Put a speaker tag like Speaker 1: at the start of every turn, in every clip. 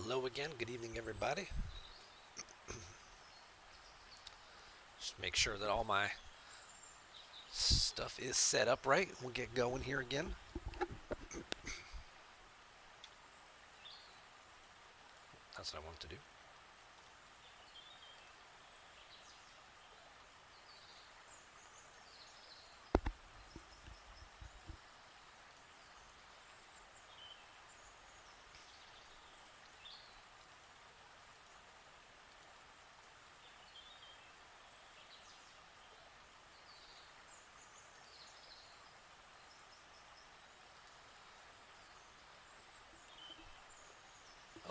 Speaker 1: Hello again. Good evening, everybody. Just make sure that all my stuff is set up right. We'll get going here again. That's what I want to do.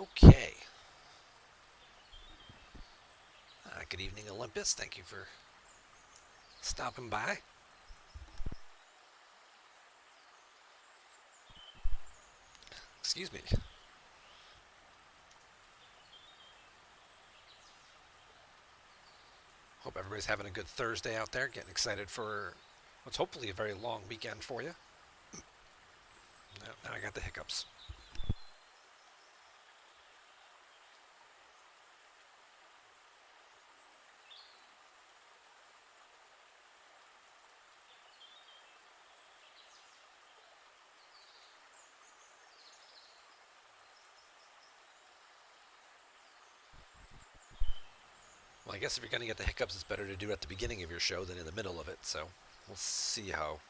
Speaker 1: Okay. Good evening, Olympus. Thank you for stopping by. Excuse me. Hope everybody's having a good Thursday out there. Getting excited for what's hopefully a very long weekend for you. Now I got the hiccups. Well, I guess if you're going to get the hiccups, it's better to do it at the beginning of your show than in the middle of it. So we'll see how.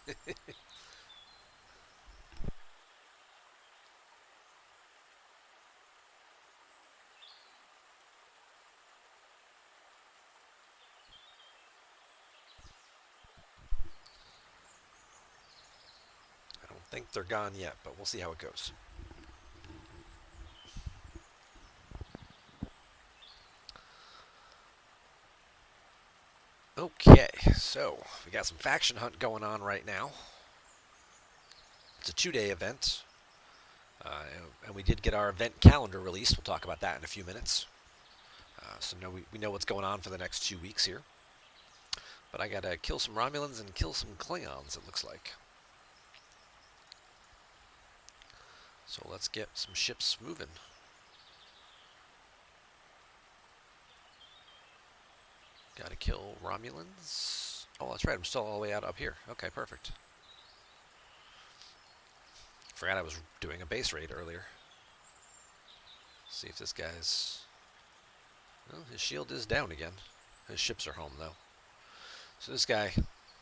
Speaker 1: I don't think they're gone yet, but we'll see how it goes. Okay, so we got some faction hunt going on right now. It's a 2-day event, and we did get our event calendar released. We'll talk about that in a few minutes. So now we know what's going on for the next 2 weeks here. But I gotta kill some Romulans and kill some Klingons, it looks like. So let's get some ships moving. Gotta kill Romulans. Oh, that's right, I'm still all the way out up here. Okay, perfect. Forgot I was doing a base raid earlier. See if this guy's... Well, his shield is down again. His ships are home, though. So this guy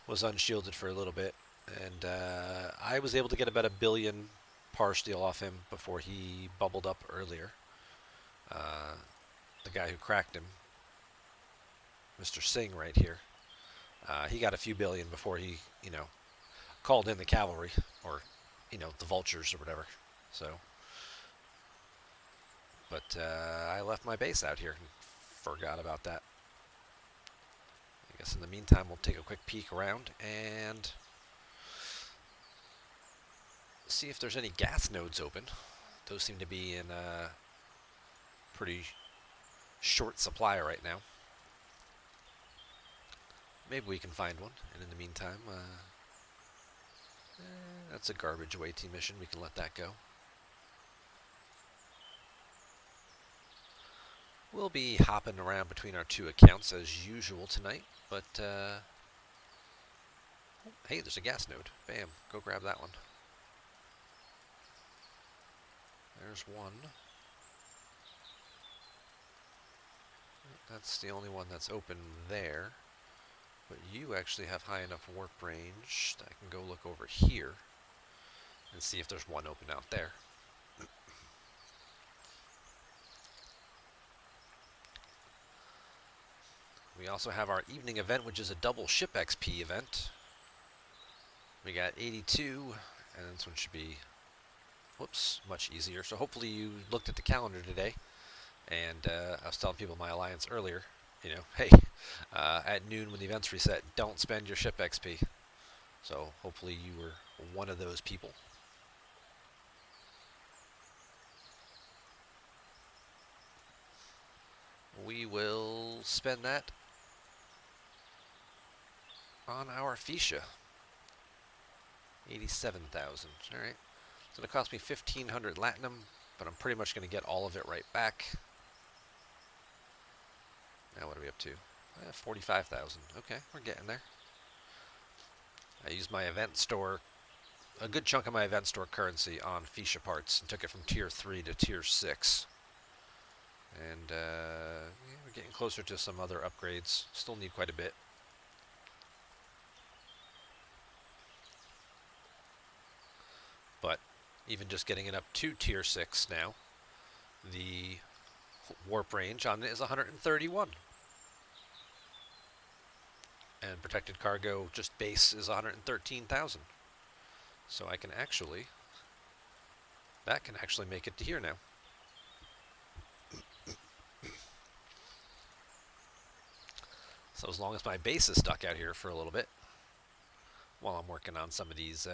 Speaker 1: was unshielded for a little bit, and I was able to get about 1 billion par steel off him before he bubbled up earlier. The guy who cracked him, Mr. Singh right here, he got a few billion before he, called in the cavalry, or, the vultures or whatever. So, but I left my base out here and forgot about that. I guess in the meantime, we'll take a quick peek around and see if there's any gas nodes open. Those seem to be in a pretty short supply right now. Maybe we can find one, and in the meantime, that's a garbage away team mission. We can let that go. We'll be hopping around between our two accounts as usual tonight, but hey, there's a gas node. Bam, go grab that one. There's one. That's the only one that's open there. But you actually have high enough warp range that I can go look over here and see if there's one open out there. We also have our evening event, which is a double ship XP event. We got 82, and this one should be, whoops, much easier. So hopefully you looked at the calendar today, and I was telling people in my alliance earlier, hey, at noon when the events reset, don't spend your ship XP. So hopefully you were one of those people. We will spend that on our Fuchsia. 87,000. All right. It's going to cost me 1,500 Latinum but I'm pretty much going to get all of it right back. Now what are we up to? 45,000. Okay, we're getting there. I used my event store, a good chunk of my event store currency on Fuchsia parts and took it from tier 3 to tier 6. And yeah, we're getting closer to some other upgrades. Still need quite a bit. But even just getting it up to tier 6 now, the warp range on it is 131. And protected cargo just base is 113,000. So I can actually, that can actually make it to here now. So as long as my base is stuck out here for a little bit, while I'm working on some of these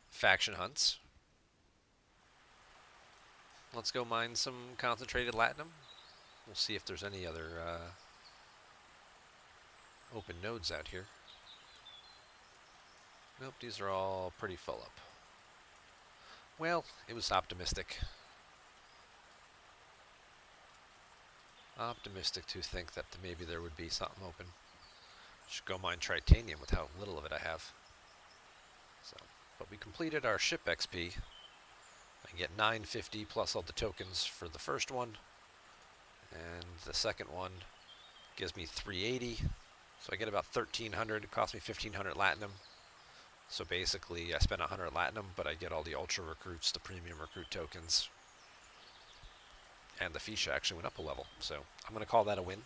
Speaker 1: faction hunts, let's go mine some concentrated latinum. We'll see if there's any other open nodes out here. Nope, these are all pretty full up. Well, it was optimistic. Optimistic to think that maybe there would be something open. Should go mine tritanium with how little of it I have. So, but we completed our ship XP. I can get 950 plus all the tokens for the first one, and the second one gives me 380. So I get about 1,300. It cost me 1,500 latinum. So basically, I spent 100 latinum, but I get all the ultra recruits, the premium recruit tokens, and the Fuchsia actually went up a level. So I'm going to call that a win.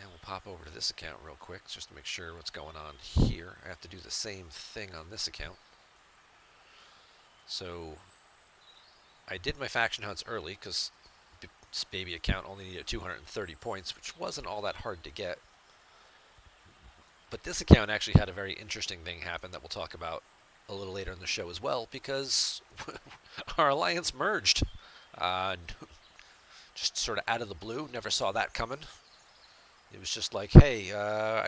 Speaker 1: And we'll pop over to this account real quick just to make sure what's going on here. I have to do the same thing on this account. So I did my faction hunts early because this baby account only needed 230 points, which wasn't all that hard to get. But this account actually had a very interesting thing happen that we'll talk about a little later in the show as well, because our alliance merged. Just sort of out of the blue, never saw that coming. It was just like, hey,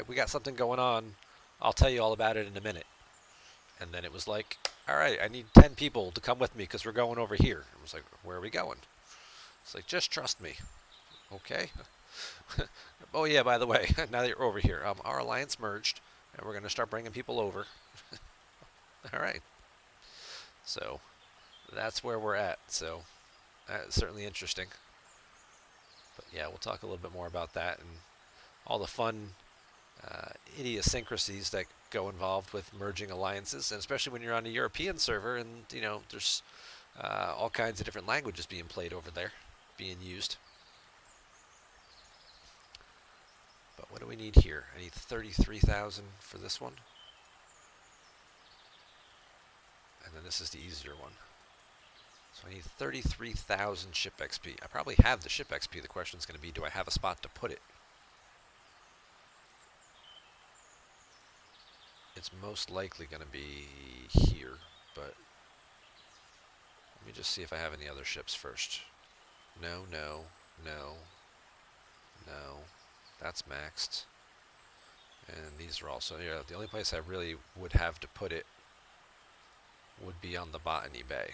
Speaker 1: we got something going on. I'll tell you all about it in a minute. And then it was like, all right, I need 10 people to come with me because we're going over here. I was like, where are we going? It's like, just trust me. Okay. Oh, yeah, by the way, now that you're over here, our alliance merged, and we're going to start bringing people over. All right. So that's where we're at. So that's certainly interesting. But yeah, we'll talk a little bit more about that and all the fun idiosyncrasies that go involved with merging alliances, and especially when you're on a European server and, you know, there's all kinds of different languages being played over there, being used. But what do we need here? I need 33,000 for this one. And then this is the easier one. So I need 33,000 ship XP. I probably have the ship XP. The question is going to be, do I have a spot to put it? It's most likely going to be here, but let me just see if I have any other ships first. No, no, no, no. That's maxed. And these are also, yeah, the only place I really would have to put it would be on the Botany Bay.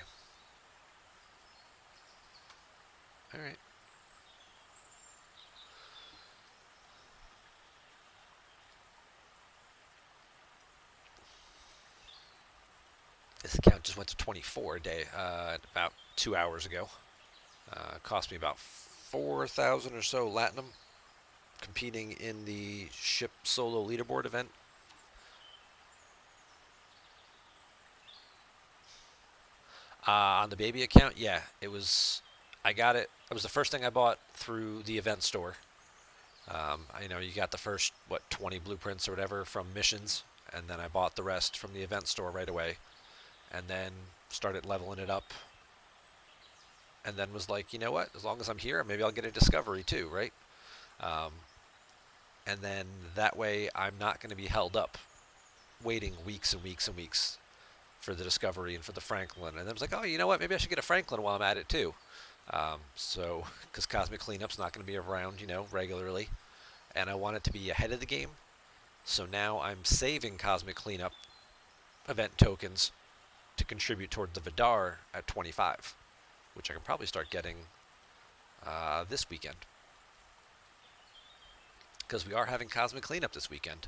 Speaker 1: Alright. This account just went to 24 a day about 2 hours ago. Cost me about 4,000 or so latinum competing in the ship solo leaderboard event. On the baby account, yeah, it was. I got it. It was the first thing I bought through the event store. I know you got the first 20 blueprints or whatever from missions, and then I bought the rest from the event store right away, and then started leveling it up. And then was like, you know what? As long as I'm here, maybe I'll get a discovery too, right? And then that way I'm not going to be held up waiting weeks and weeks and weeks for the discovery and for the Franklin. And then I was like, oh, you know what? Maybe I should get a Franklin while I'm at it too. So, because Cosmic Cleanup's not going to be around, you know, regularly. and I want it to be ahead of the game. So now I'm saving Cosmic Cleanup event tokens to contribute toward the Vidar at 25, which I can probably start getting this weekend. Because we are having Cosmic Cleanup this weekend.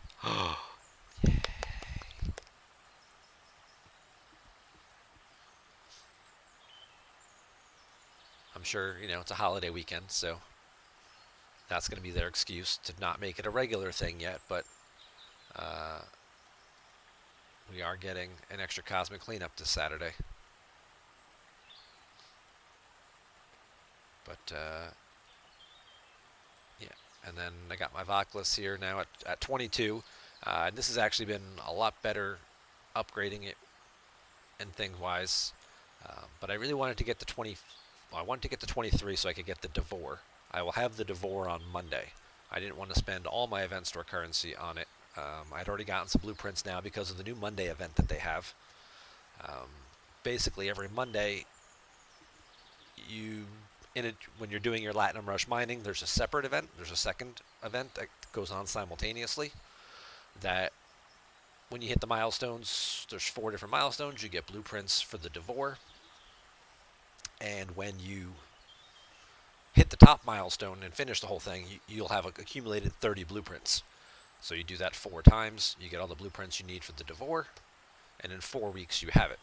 Speaker 1: I'm sure, it's a holiday weekend, so that's going to be their excuse to not make it a regular thing yet, but we are getting an extra Cosmic Cleanup this Saturday. But, yeah. And then I got my Voklis here now at 22. And this has actually been a lot better upgrading it and thing-wise. But I really wanted to get to 20... Well, I wanted to get to 23 so I could get the Devore. I will have the Devore on Monday. I didn't want to spend all my event store currency on it. I'd already gotten some blueprints now because of the new Monday event that they have. Basically, every Monday, when you're doing your Latinum Rush mining, there's a separate event. There's a second event that goes on simultaneously. That when you hit the milestones, there's 4 different milestones. You get blueprints for the Devore. And when you hit the top milestone and finish the whole thing, you'll have accumulated 30 blueprints. So you do that 4 times, you get all the blueprints you need for the Devore, and in 4 weeks you have it.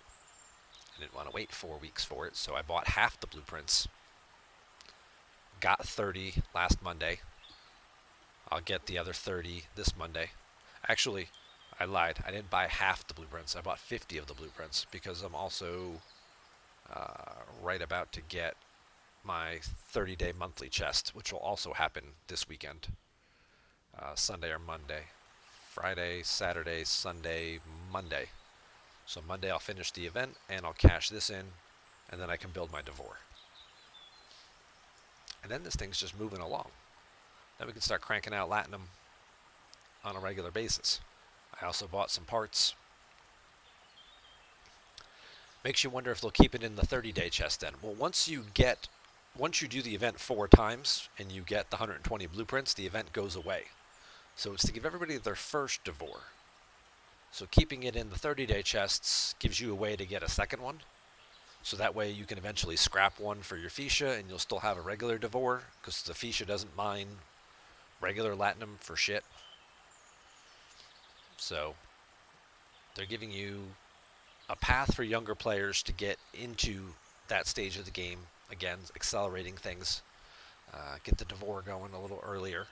Speaker 1: I didn't want to wait 4 weeks for it, so I bought half the blueprints. Got 30 last Monday. I'll get the other 30 this Monday. Actually, I lied. I didn't buy half the blueprints. I bought 50 of the blueprints because I'm also right about to get my 30-day monthly chest, which will also happen this weekend. Sunday or Monday. Friday, Saturday, Sunday, Monday. So Monday I'll finish the event and I'll cash this in, and then I can build my Devore. And then this thing's just moving along. Then we can start cranking out Latinum on a regular basis. I also bought some parts. Makes you wonder if they'll keep it in the 30-day chest then. Well, once you do the event 4 times and you get the 120 blueprints, the event goes away. So it's to give everybody their first Devore. So keeping it in the 30-day chests gives you a way to get a second one. So that way you can eventually scrap one for your Fisha and you'll still have a regular Devore, because the Fisha doesn't mine regular Latinum for shit. So they're giving you a path for younger players to get into that stage of the game. Again, accelerating things. Get the Devore going a little earlier.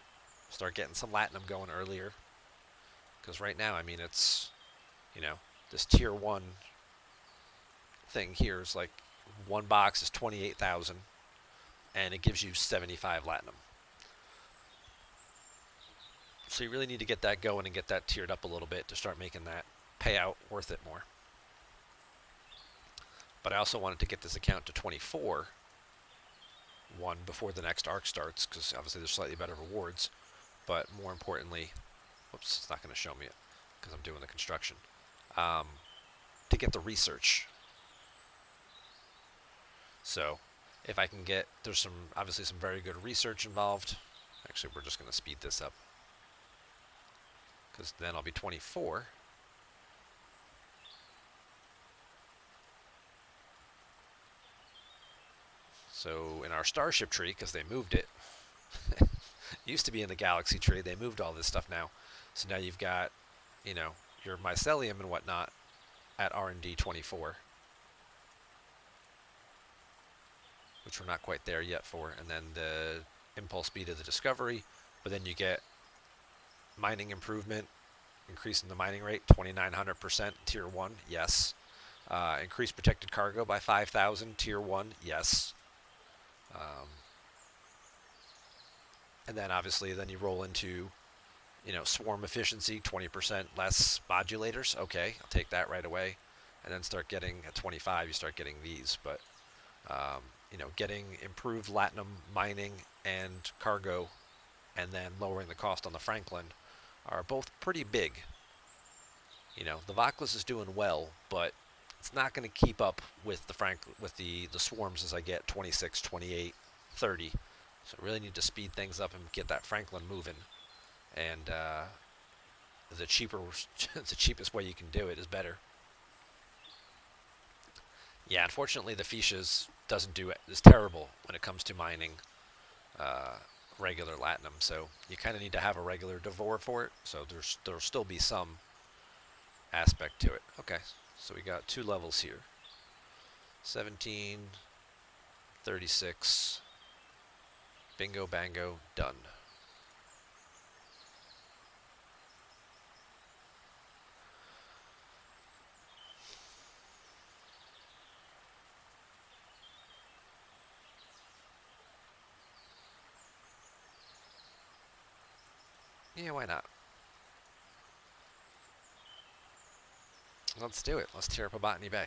Speaker 1: Start getting some Latinum going earlier. Because right now, I mean, it's, this tier 1 thing here is like 1 box is 28,000 and it gives you 75 Latinum. So you really need to get that going and get that tiered up a little bit to start making that payout worth it more. But I also wanted to get this account to 24 before the next arc starts, because obviously there's slightly better rewards. But more importantly, whoops, it's not going to show me it because I'm doing the construction. To get the research. So if I can get, there's obviously some very good research involved. Actually, we're just going to speed this up, because then I'll be 24. So in our Starship tree, because they moved it, it used to be in the Galaxy tree, they moved all this stuff now. So now you've got, your Mycelium and whatnot at R&D 24, which we're not quite there yet for, and then the impulse speed of the Discovery, but then you get mining improvement, increasing the mining rate 2,900%, tier 1, yes. Increase protected cargo by 5,000, tier 1, yes. And then obviously then you roll into, swarm efficiency, 20% less modulators. Okay, I'll take that right away. And then start getting, at 25, you start getting these. But, getting improved Latinum mining and cargo, and then lowering the cost on the Franklin are both pretty big. The Voklis is doing well, but it's not going to keep up with the swarms as I get 26, 28, 30. So I really need to speed things up and get that Franklin moving. and the the cheapest way you can do it is better. Yeah, unfortunately, the Fiches doesn't do it. Is terrible when it comes to mining uh, regular Latinum. So you kind of need to have a regular Devore for it. So there'll still be some aspect to it. Okay, so we got 2 levels here. 17, 36. Bingo, bango, done. Yeah, why not? Let's do it. Let's tear up a Botany Bay.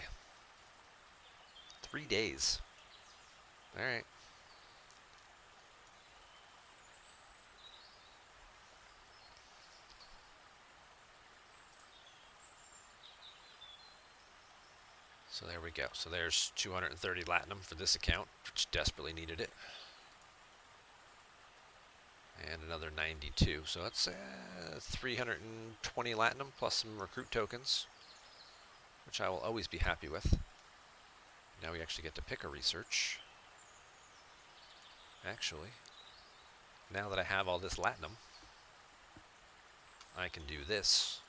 Speaker 1: 3 days. All right. So there we go. So there's 230 Latinum for this account, which desperately needed it. And another 92. So that's 320 Latinum plus some recruit tokens, which I will always be happy with. Now we actually get to pick a research. Actually, now that I have all this Latinum, I can do this.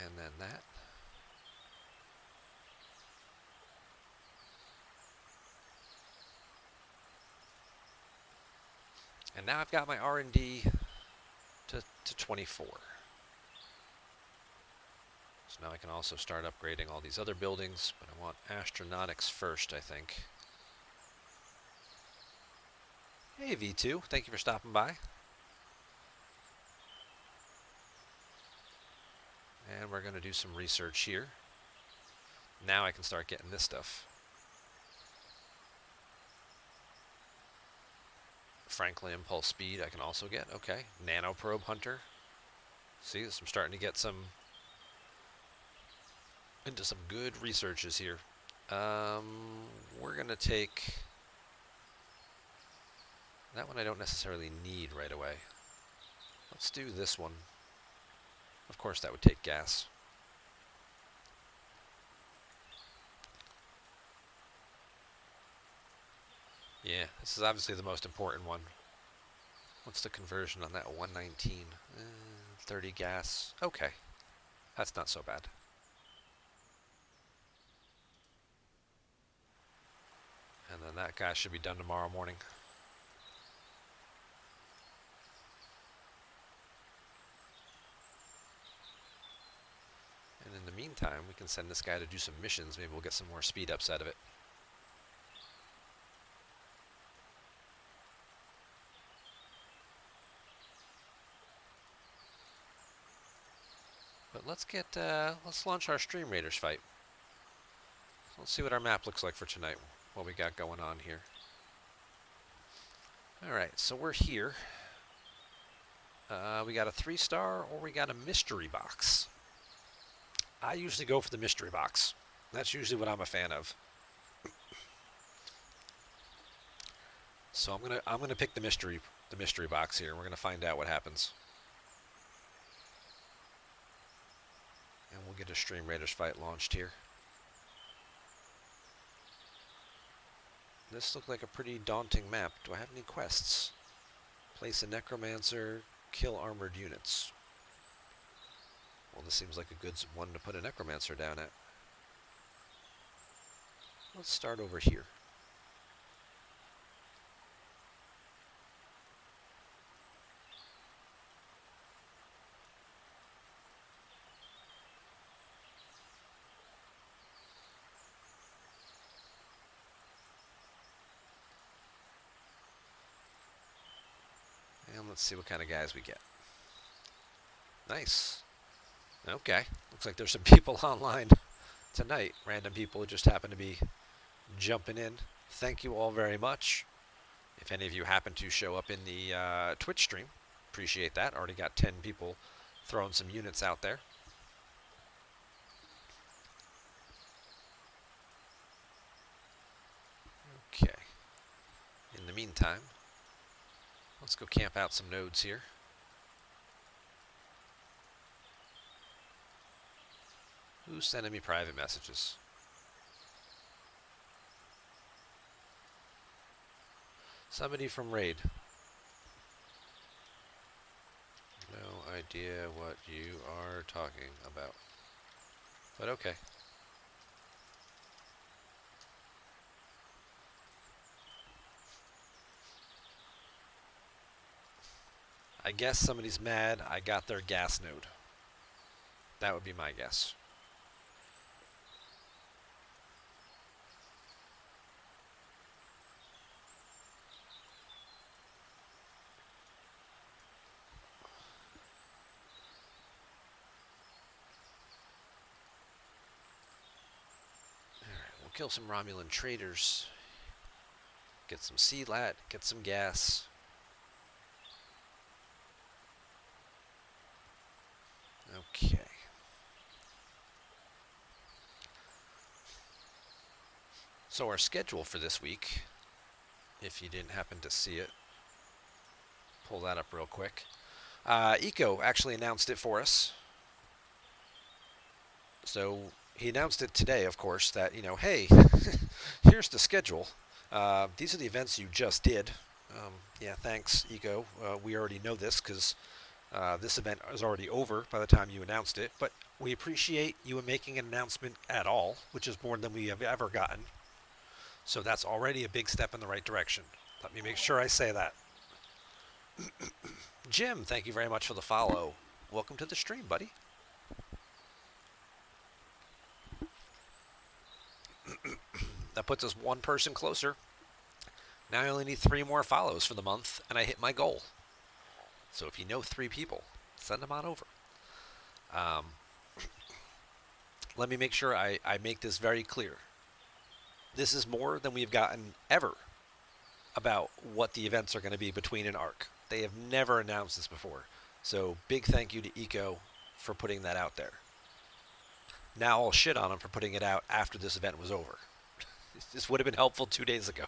Speaker 1: And then that. And now I've got my R&D to 24. So now I can also start upgrading all these other buildings, but I want astronautics first, I think. Hey V2, thank you for stopping by. And we're going to do some research here. Now I can start getting this stuff. Franklin Impulse Speed I can also get. Okay. Nanoprobe Hunter. See, I'm starting to get into some good researches here. We're going to take... That one I don't necessarily need right away. Let's do this one. Of course, that would take gas. Yeah, this is obviously the most important one. What's the conversion on that? 119. 30 gas. Okay. That's not so bad. And then that guy should be done tomorrow morning. And in the meantime, we can send this guy to do some missions. Maybe we'll get some more speed ups out of it. But let's launch our Stream Raiders fight. Let's see what our map looks like for tonight, what we got going on here. Alright, so we're here. We got a 3-star or we got a mystery box. I usually go for the mystery box. That's usually what I'm a fan of. So I'm gonna pick the mystery box here. We're gonna find out what happens. And we'll get a Stream Raiders fight launched here. This looked like a pretty daunting map. Do I have any quests? Place a necromancer, kill armored units. Well, this seems like a good one to put a necromancer down at. Let's start over here. And let's see what kind of guys we get. Nice. Okay. Looks like there's some people online tonight. Random people who just happen to be jumping in. Thank you all very much. If any of you happen to show up in the Twitch stream, appreciate that. Already got 10 people throwing some units out there. the meantime, let's go camp out some nodes here. Who's sending me private messages? Somebody from Raid. No idea what you are talking about. But okay. I guess somebody's mad I got their gas node. That would be my guess. Alright, we'll kill some Romulan traders. Get some CLAT, get some gas. Okay. So our schedule for this week, if you didn't happen to see it, pull that up real quick. Eco actually announced it for us. So he announced it today, of course, that, you know, hey, here's the schedule. These are the events you just did. Yeah, thanks, Eco. We already know this because this event is already over by the time you announced it, but we appreciate you making an announcement at all, which is more than we have ever gotten. So that's already a big step in the right direction. Let me make sure I say that. Jim, thank you very much for the follow. Welcome to the stream, buddy. That puts us one person closer. Now I only need 3 more follows for the month, and I hit my goal. So if you know 3 people, send them on over. Let me make sure I make this very clear. This is more than we've gotten ever about what the events are going to be between an arc. They have never announced this before. So big thank you to Eco for putting that out there. Now I'll shit on him for putting it out after this event was over. This would have been helpful 2 days ago.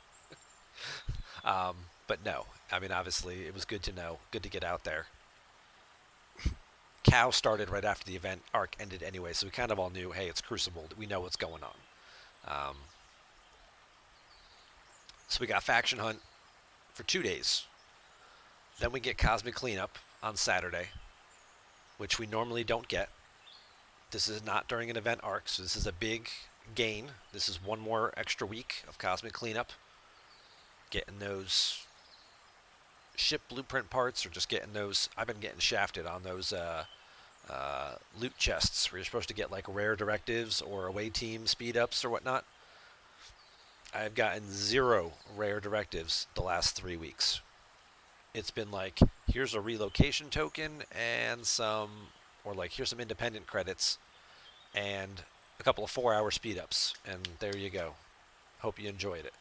Speaker 1: But no, I mean, obviously it was good to know, good to get out there. Cow started right after the event arc ended anyway, so we kind of all knew, hey, it's Crucible. We know what's going on. So we got Faction Hunt for 2 days. Then we get Cosmic Cleanup on Saturday, which we normally don't get. This is not during an event arc, so this is a big gain. This is 1 more extra week of Cosmic Cleanup. Getting those ship blueprint parts, or just getting those. I've been getting shafted on those loot chests where you're supposed to get like rare directives or away team speed ups or whatnot. I've gotten 0 rare directives the last 3 weeks. It's been like, here's a relocation token and some, or like, here's some independent credits and a couple of 4-hour speed ups, and there you go. Hope you enjoyed it.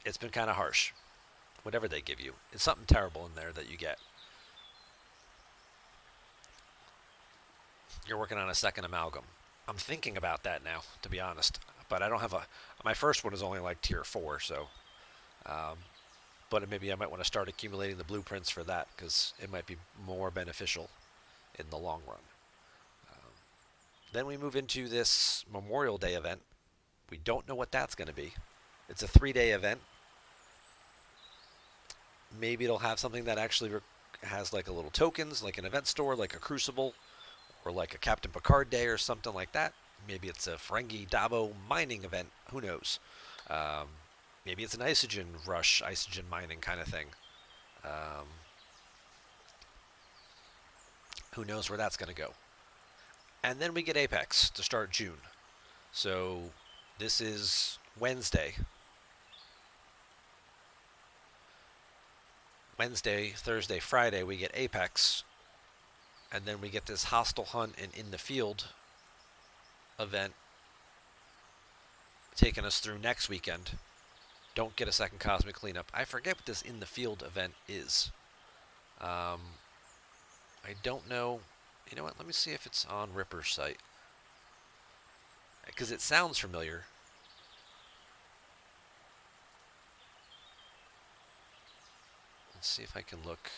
Speaker 1: It's been kind of harsh. Whatever they give you, it's something terrible in there that you get. You're working on a second amalgam. I'm thinking about that now, to be honest. But I don't have my first one is only like tier 4, so. But maybe I might want to start accumulating the blueprints for that, because it might be more beneficial in the long run. Then we move into this Memorial Day event. We don't know what that's going to be. It's a 3-day event. Maybe it'll have something that actually has like a little tokens, like an event store, like a Crucible, or like a Captain Picard Day or something like that. Maybe it's a Ferengi Dabo mining event. Who knows? Maybe it's an Isogen rush, Isogen mining kind of thing. Who knows where that's going to go? And then we get Apex to start June. So this is Wednesday. Wednesday, Thursday, Friday, we get Apex. And then we get this Hostile Hunt and In the Field event taking us through next weekend. Don't get a second Cosmic Cleanup. I forget what this In the Field event is. I don't know. You know what? Let me see if it's on Ripper's site. Because it sounds familiar. Let's see if I can look.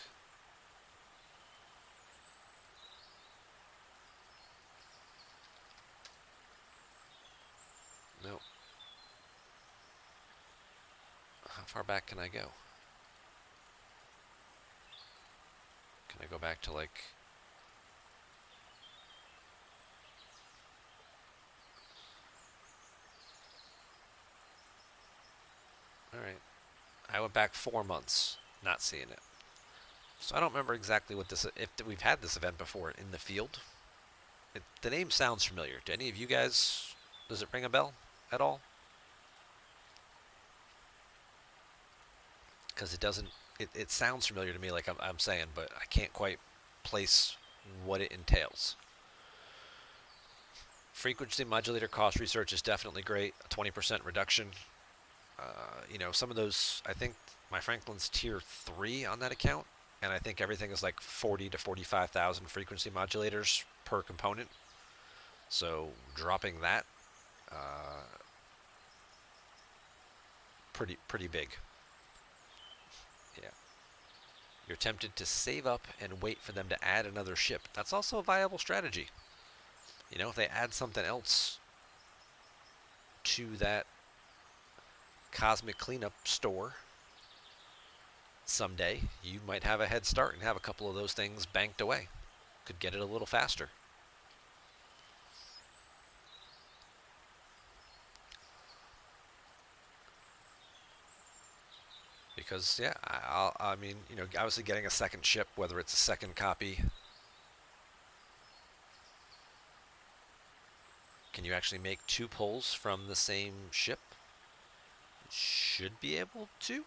Speaker 1: No. How far back can I go? Can I go back to like... Alright. I went back 4 months, not seeing it. So I don't remember exactly what this... If we've had this event before in the field. The name sounds familiar. Do any of you guys... Does it ring a bell at all? Because it doesn't... It sounds familiar to me like I'm saying, but I can't quite place what it entails. Frequency modulator cost research is definitely great. A 20% reduction. You know, some of those, I think my Franklin's tier 3 on that account, and I think everything is like 40 to 45,000 frequency modulators per component. So dropping that, pretty big. Yeah. You're tempted to save up and wait for them to add another ship. That's also a viable strategy. You know, if they add something else to that Cosmic Cleanup store someday, you might have a head start and have a couple of those things banked away. Could get it a little faster. Because, yeah, I mean, you know, obviously getting a second ship, whether it's a second copy. Can you actually make 2 pulls from the same ship? Should be able to.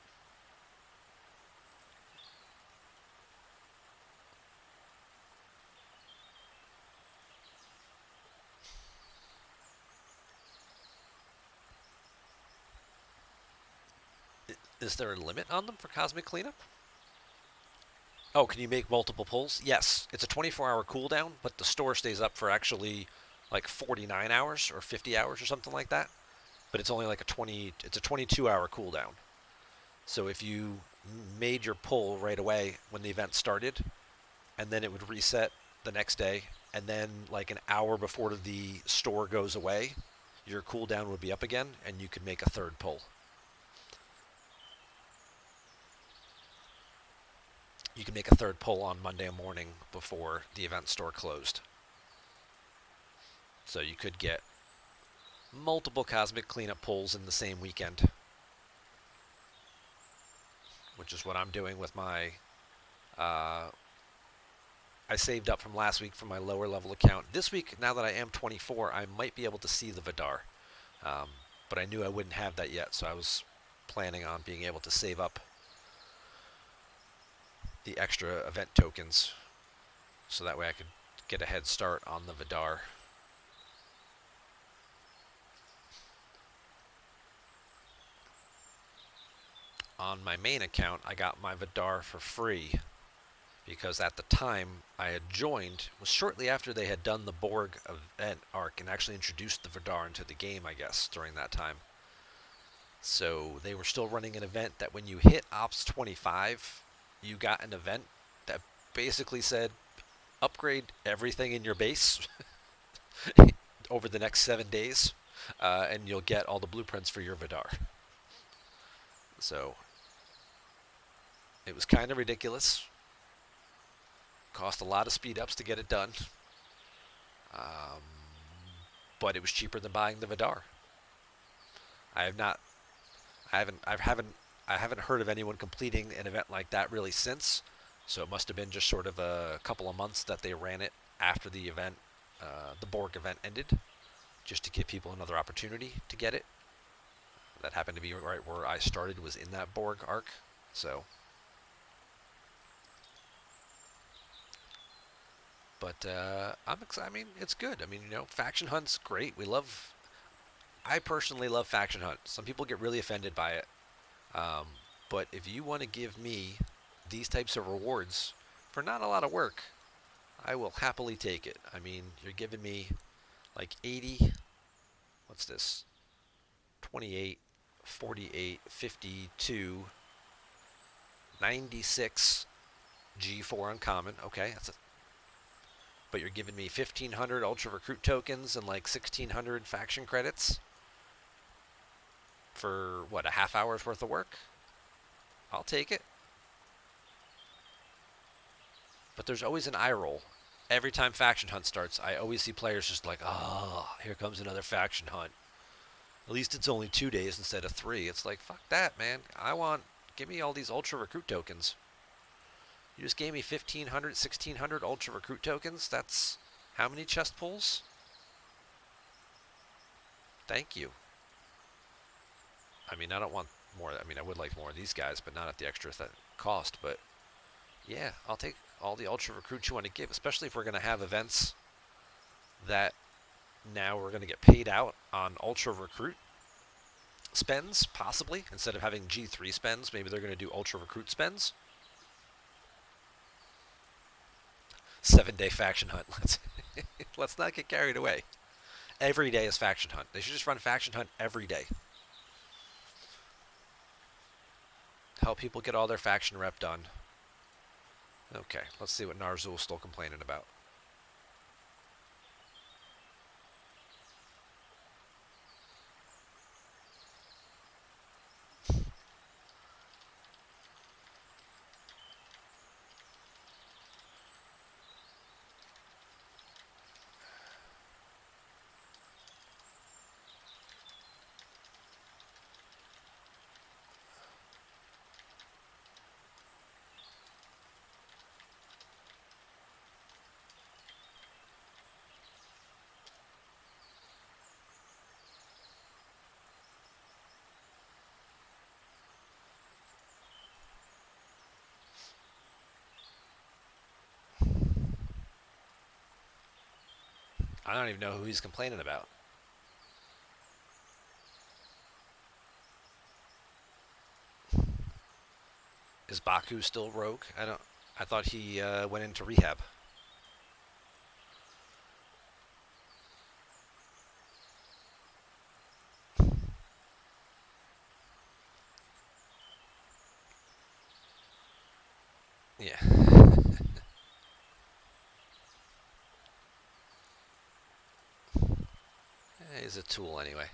Speaker 1: Is there a limit on them for Cosmic Cleanup? Oh, can you make multiple pulls? Yes. It's a 24-hour cooldown, but the store stays up for actually like 49 hours or 50 hours or something like that. But it's only like it's a 22-hour cooldown. So if you made your pull right away when the event started, and then it would reset the next day, and then like an hour before the store goes away, your cooldown would be up again, and you could make a third pull. You can make a third pull on Monday morning before the event store closed. So you could get multiple Cosmic Cleanup pulls in the same weekend, which is what I'm doing with my... I saved up from last week for my lower level account. This week, now that I am 24, I might be able to see the Vidar. But I knew I wouldn't have that yet, so I was planning on being able to save up the extra event tokens so that way I could get a head start on the Vidar. On my main account, I got my Vidar for free because at the time I had joined was shortly after they had done the Borg event arc and actually introduced the Vidar into the game, I guess, during that time. So they were still running an event that when you hit Ops 25, you got an event that basically said upgrade everything in your base over the next 7 days, and you'll get all the blueprints for your Vidar. So it was kind of ridiculous. Cost a lot of speed ups to get it done, but it was cheaper than buying the Vidar. I haven't heard of anyone completing an event like that really since. So it must have been just sort of a couple of months that they ran it after the event, the Borg event ended, just to give people another opportunity to get it. That happened to be right where I started, was in that Borg arc. So, but I'm excited. I mean, it's good. I mean, you know, Faction Hunt's great. I personally love Faction Hunt. Some people get really offended by it. But if you want to give me these types of rewards for not a lot of work, I will happily take it. I mean, you're giving me like 80, what's this? 28, 48, 52, 96 G4 uncommon. Okay, but you're giving me 1,500 Ultra Recruit tokens and like 1,600 faction credits for, what, a half hour's worth of work? I'll take it. But there's always an eye roll. Every time Faction Hunt starts, I always see players just like, oh, here comes another Faction Hunt. At least it's only 2 days instead of 3. It's like, fuck that, man. Give me all these Ultra Recruit tokens. You just gave me 1,500, 1,600 Ultra Recruit tokens? That's how many chest pulls? Thank you. I mean, I don't want more. I mean, I would like more of these guys, but not at the extra cost. But yeah, I'll take all the Ultra Recruits you want to give, especially if we're going to have events that now we're going to get paid out on Ultra Recruit spends, possibly. Instead of having G3 spends, maybe they're going to do Ultra Recruit spends. 7-day Faction Hunt. Let's not get carried away. Every day is Faction Hunt. They should just run Faction Hunt every day. Help people get all their faction rep done. Okay, let's see what Narzul's still complaining about. I don't even know who he's complaining about. Is Baku still rogue? I thought he went into rehab. Yeah. He's a tool anyway.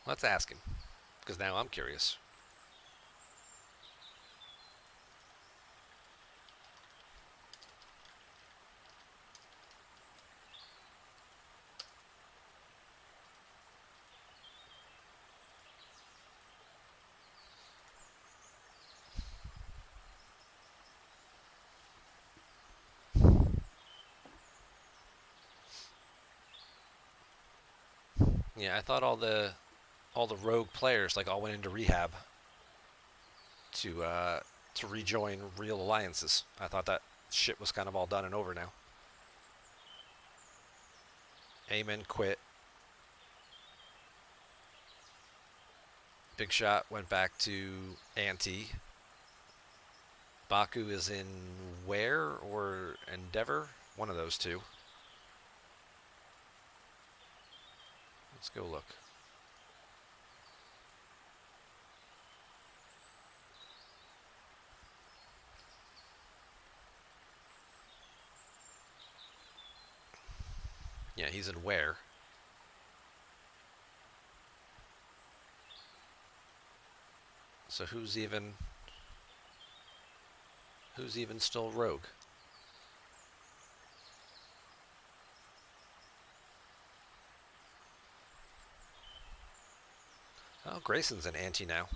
Speaker 1: Let's ask him, because now I'm curious. Yeah, I thought all the rogue players like all went into rehab to rejoin real alliances. I thought that shit was kind of all done and over now. Amen quit. Big Shot went back to Anti. Baku is in Ware or Endeavor? One of those two. Let's go look. Yeah, he's in Ware. So who's even still rogue? Oh, Grayson's an Anti now.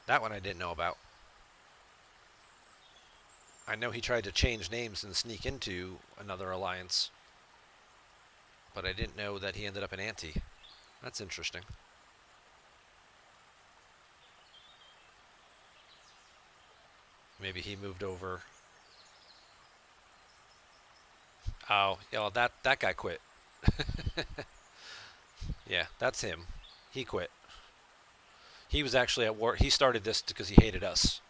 Speaker 1: That one I didn't know about. I know he tried to change names and sneak into another alliance, but I didn't know that he ended up an Anti. That's interesting. Maybe he moved over. Oh, yeah, well, that guy quit. Yeah, that's him. He quit. He was actually at war. He started this because he hated us.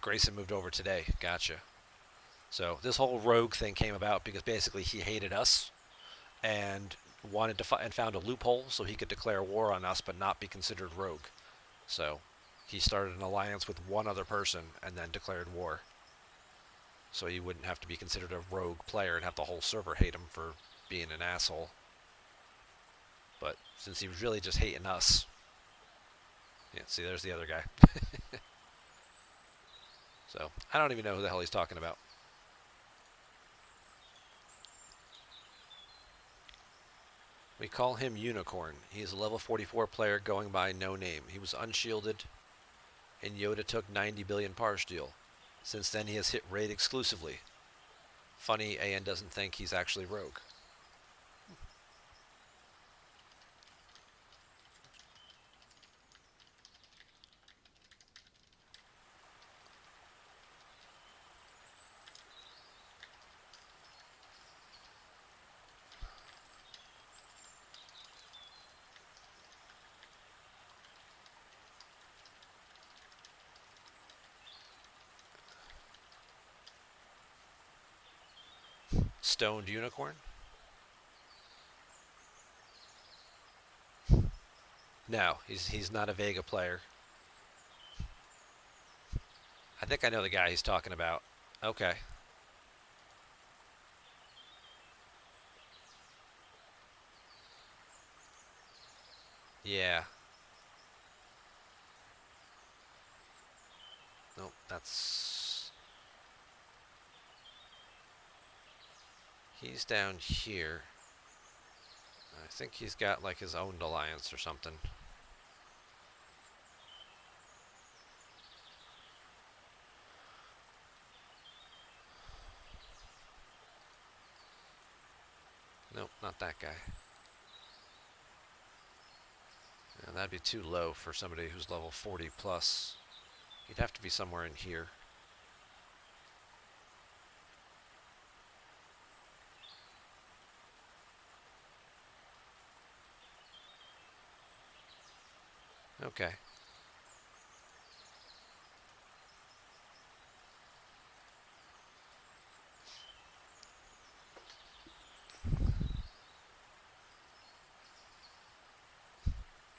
Speaker 1: Grayson moved over today. Gotcha. So this whole rogue thing came about because basically he hated us and wanted to and found a loophole so he could declare war on us but not be considered rogue. So he started an alliance with one other person and then declared war. So he wouldn't have to be considered a rogue player and have the whole server hate him for being an asshole. But since he was really just hating us, yeah, see, there's the other guy. So I don't even know who the hell he's talking about. We call him Unicorn. He is a level 44 player going by no name. He was unshielded, and Yoda took 90 billion par steal. Since then, he has hit raid exclusively. Funny, AN doesn't think he's actually rogue. Stoned Unicorn? No, he's not a Vega player. I think I know the guy he's talking about. Okay. Yeah. Nope, that's... He's down here. I think he's got like his own alliance or something. Nope, not that guy. Yeah, that'd be too low for somebody who's level 40 plus. He'd have to be somewhere in here. Okay.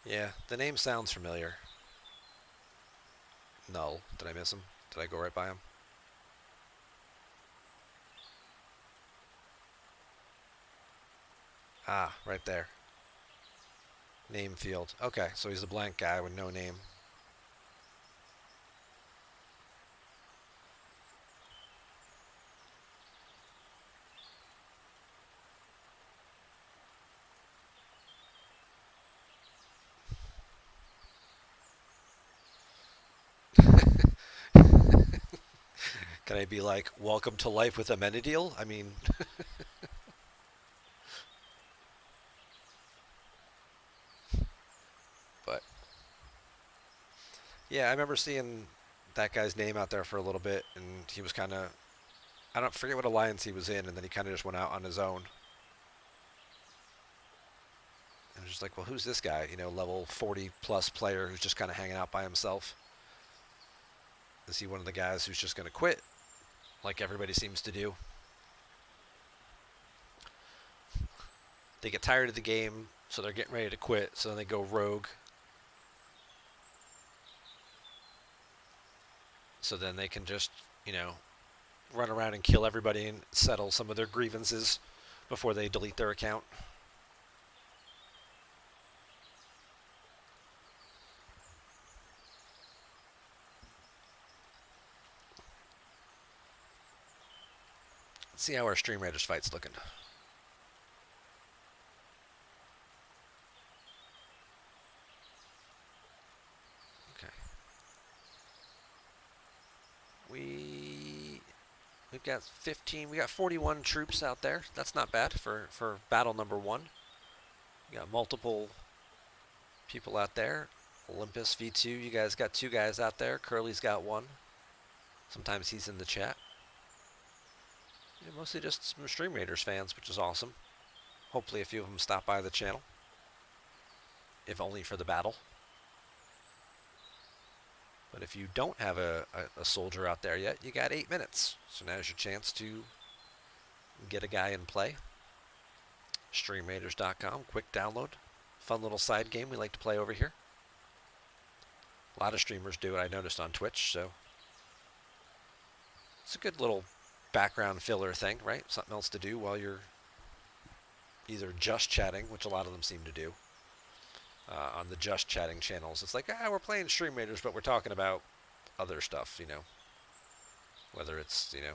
Speaker 1: Yeah, the name sounds familiar. Null. Did I miss him? Did I go right by him? Ah, right there. Name field. Okay, so he's a blank guy with no name. Can I be like, welcome to life with Amenadiel? I mean... But... Yeah, I remember seeing that guy's name out there for a little bit, and he was kind of... I don't forget what alliance he was in, and then he kind of just went out on his own. And was just like, well, who's this guy? You know, level 40 plus player who's just kind of hanging out by himself. Is he one of the guys who's just going to quit, like everybody seems to do? They get tired of the game, so they're getting ready to quit, so then they go rogue. So then they can just, you know, run around and kill everybody and settle some of their grievances before they delete their account. Let's see how our Stream Raiders fight's looking. Okay. We've got 15, we got 41 troops out there. That's not bad for battle number 1. We got multiple people out there. Olympus V2, you guys got 2 guys out there. Curly's got 1. Sometimes he's in the chat. Yeah, mostly just some Stream Raiders fans, which is awesome. Hopefully a few of them stop by the channel. If only for the battle. But if you don't have a soldier out there yet, you got 8 minutes. So now's your chance to get a guy in play. StreamRaiders.com, quick download. Fun little side game we like to play over here. A lot of streamers do it, I noticed on Twitch, so it's a good little background filler thing, right? Something else to do while you're either just chatting, which a lot of them seem to do, on the just chatting channels. It's like, we're playing Stream Raiders, but we're talking about other stuff, you know. Whether it's, you know,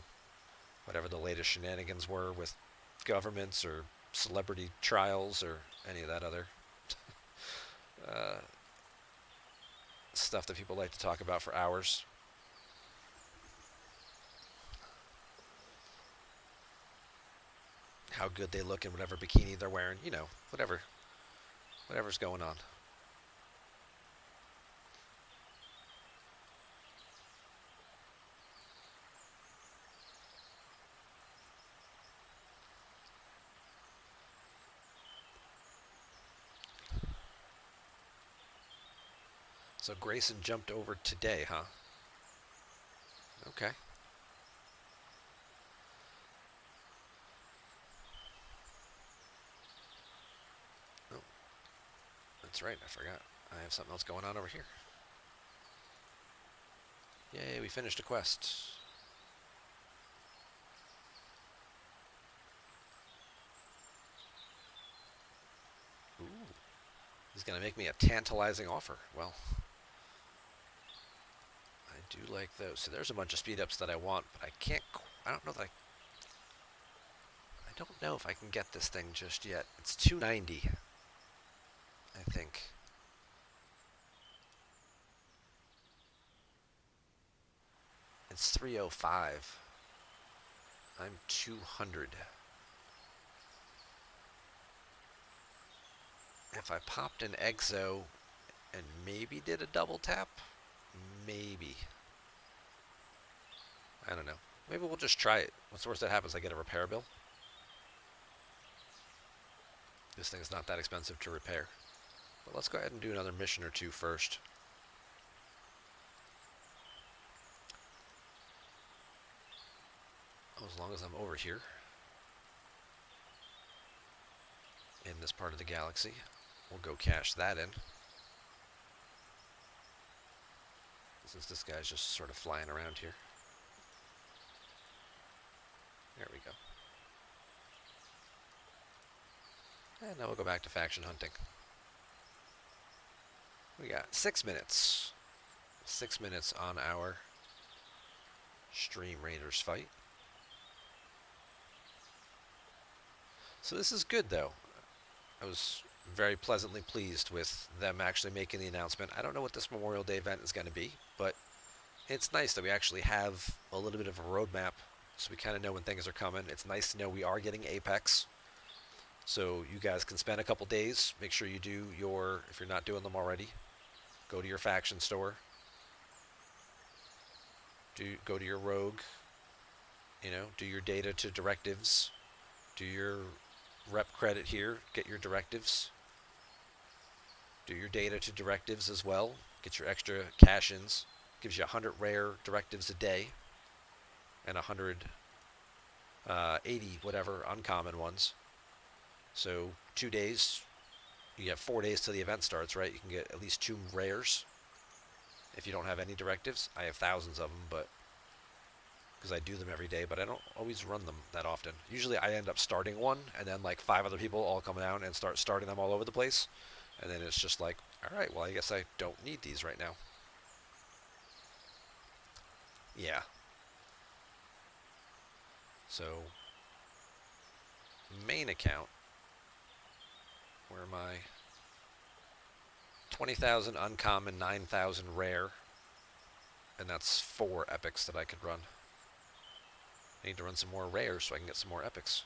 Speaker 1: whatever the latest shenanigans were with governments or celebrity trials or any of that other stuff that people like to talk about for hours. How good they look in whatever bikini they're wearing, you know, whatever's going on. So Grayson jumped over today, huh? Okay. Oh, that's right, I forgot. I have something else going on over here. Yay, we finished a quest. Ooh. He's going to make me a tantalizing offer. Well, I do like those. So there's a bunch of speed ups that I want, but I can't. I don't know that I don't know if I can get this thing just yet. It's 290, I think. It's 305. I'm 200. If I popped an Exo and maybe did a double tap, maybe. I don't know. Maybe we'll just try it. What's the worst that happens? I get a repair bill. This thing's not that expensive to repair. But let's go ahead and do another mission or two first. Oh, as long as I'm over here in this part of the galaxy, we'll go cash that in. Since this guy's just sort of flying around here. There we go. And now we'll go back to faction hunting. We got 6 minutes. 6 minutes on our Stream Raiders fight. So this is good, though. I was very pleasantly pleased with them actually making the announcement. I don't know what this Memorial Day event is going to be, but it's nice that we actually have a little bit of a roadmap, so we kind of know when things are coming. It's nice to know we are getting Apex, so you guys can spend a couple days. Make sure you do your, if you're not doing them already, go to your faction store. Go to your rogue. You know, do your data to directives. Do your rep credit here. Get your directives. Do your data to directives as well. Get your extra cash-ins. Gives you 100 rare directives a day. And 180 whatever uncommon ones. So 2 days. You have 4 days till the event starts, right? You can get at least 2 rares. If you don't have any directives, I have thousands of them, but because I do them every day, but I don't always run them that often. Usually I end up starting one, and then like 5 other people all come down and start starting them all over the place, and then it's just like, all right, well, I guess I don't need these right now. Yeah. So, main account, where am I? 20,000 uncommon, 9,000 rare, and that's 4 epics that I could run. I need to run some more rares so I can get some more epics.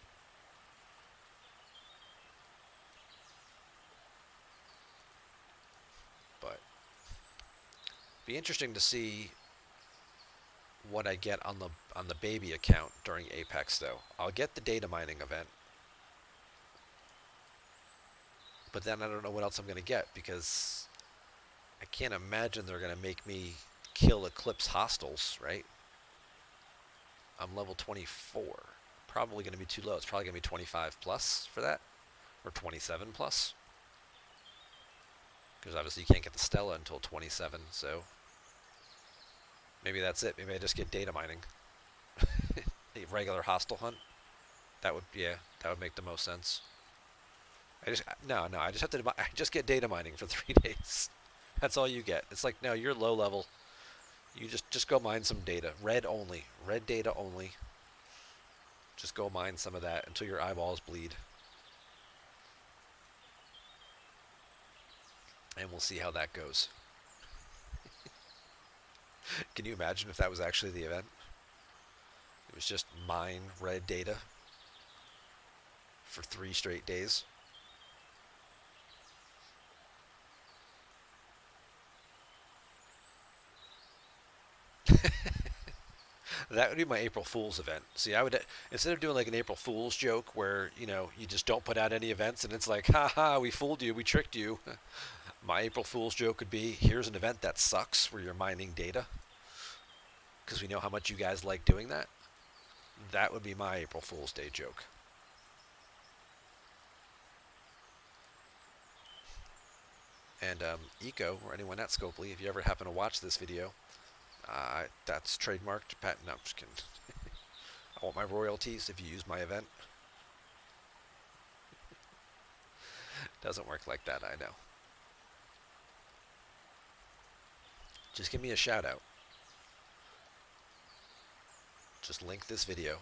Speaker 1: But be interesting to see what I get on the baby account during Apex, though. I'll get the data mining event, but then I don't know what else I'm going to get, because I can't imagine they're going to make me kill Eclipse hostiles, right? I'm level 24. Probably going to be too low. It's probably going to be 25 plus for that, or 27 plus. Because obviously you can't get the Stella until 27, so maybe that's it. Maybe I just get data mining. A regular hostile hunt. That would, yeah, that would make the most sense. I just have to, I just get data mining for 3 days. That's all you get. It's like, no, you're low level. You just go mine some data. Red only. Red data only. Just go mine some of that until your eyeballs bleed. And we'll see how that goes. Can you imagine if that was actually the event? It was just mine red data for 3 straight days. That would be my April Fool's event. See, I would, instead of doing like an April Fool's joke where, you know, you just don't put out any events and it's like, haha, we fooled you, we tricked you. My April Fool's joke would be, here's an event that sucks where you're mining data. Because we know how much you guys like doing that. That would be my April Fool's Day joke. And Eco, or anyone at Scopely, if you ever happen to watch this video, that's trademarked. Patent. No, I'm just kidding. I want my royalties if you use my event. Doesn't work like that, I know. Just give me a shout out. Just link this video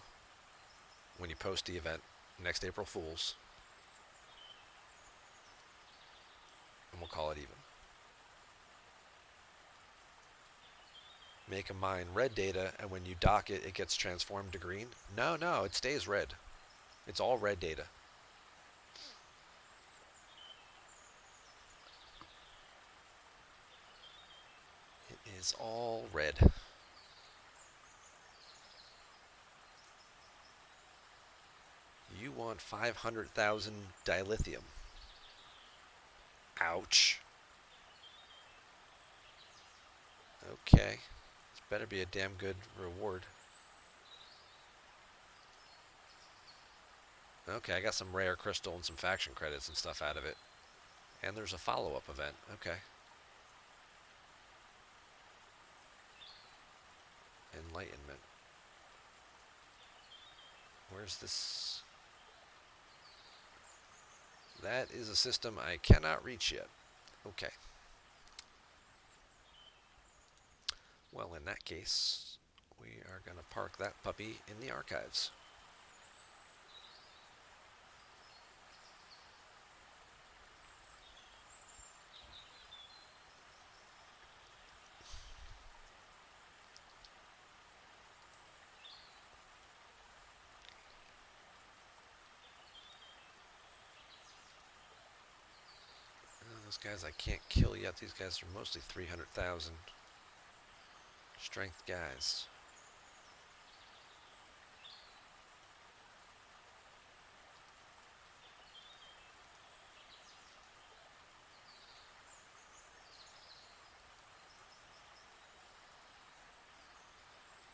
Speaker 1: when you post the event next April Fool's, and we'll call it even. Make a mine red data, and when you dock it, it gets transformed to green. No, it stays red. It's all red data. It is all red. You want 500,000 dilithium. Ouch. Okay. This better be a damn good reward. Okay, I got some rare crystal and some faction credits and stuff out of it. And there's a follow-up event. Okay. Enlightenment. Where's this? That is a system I cannot reach yet. Okay. Well, in that case, we are going to park that puppy in the archives. Those guys I can't kill yet. These guys are mostly 300,000 strength guys.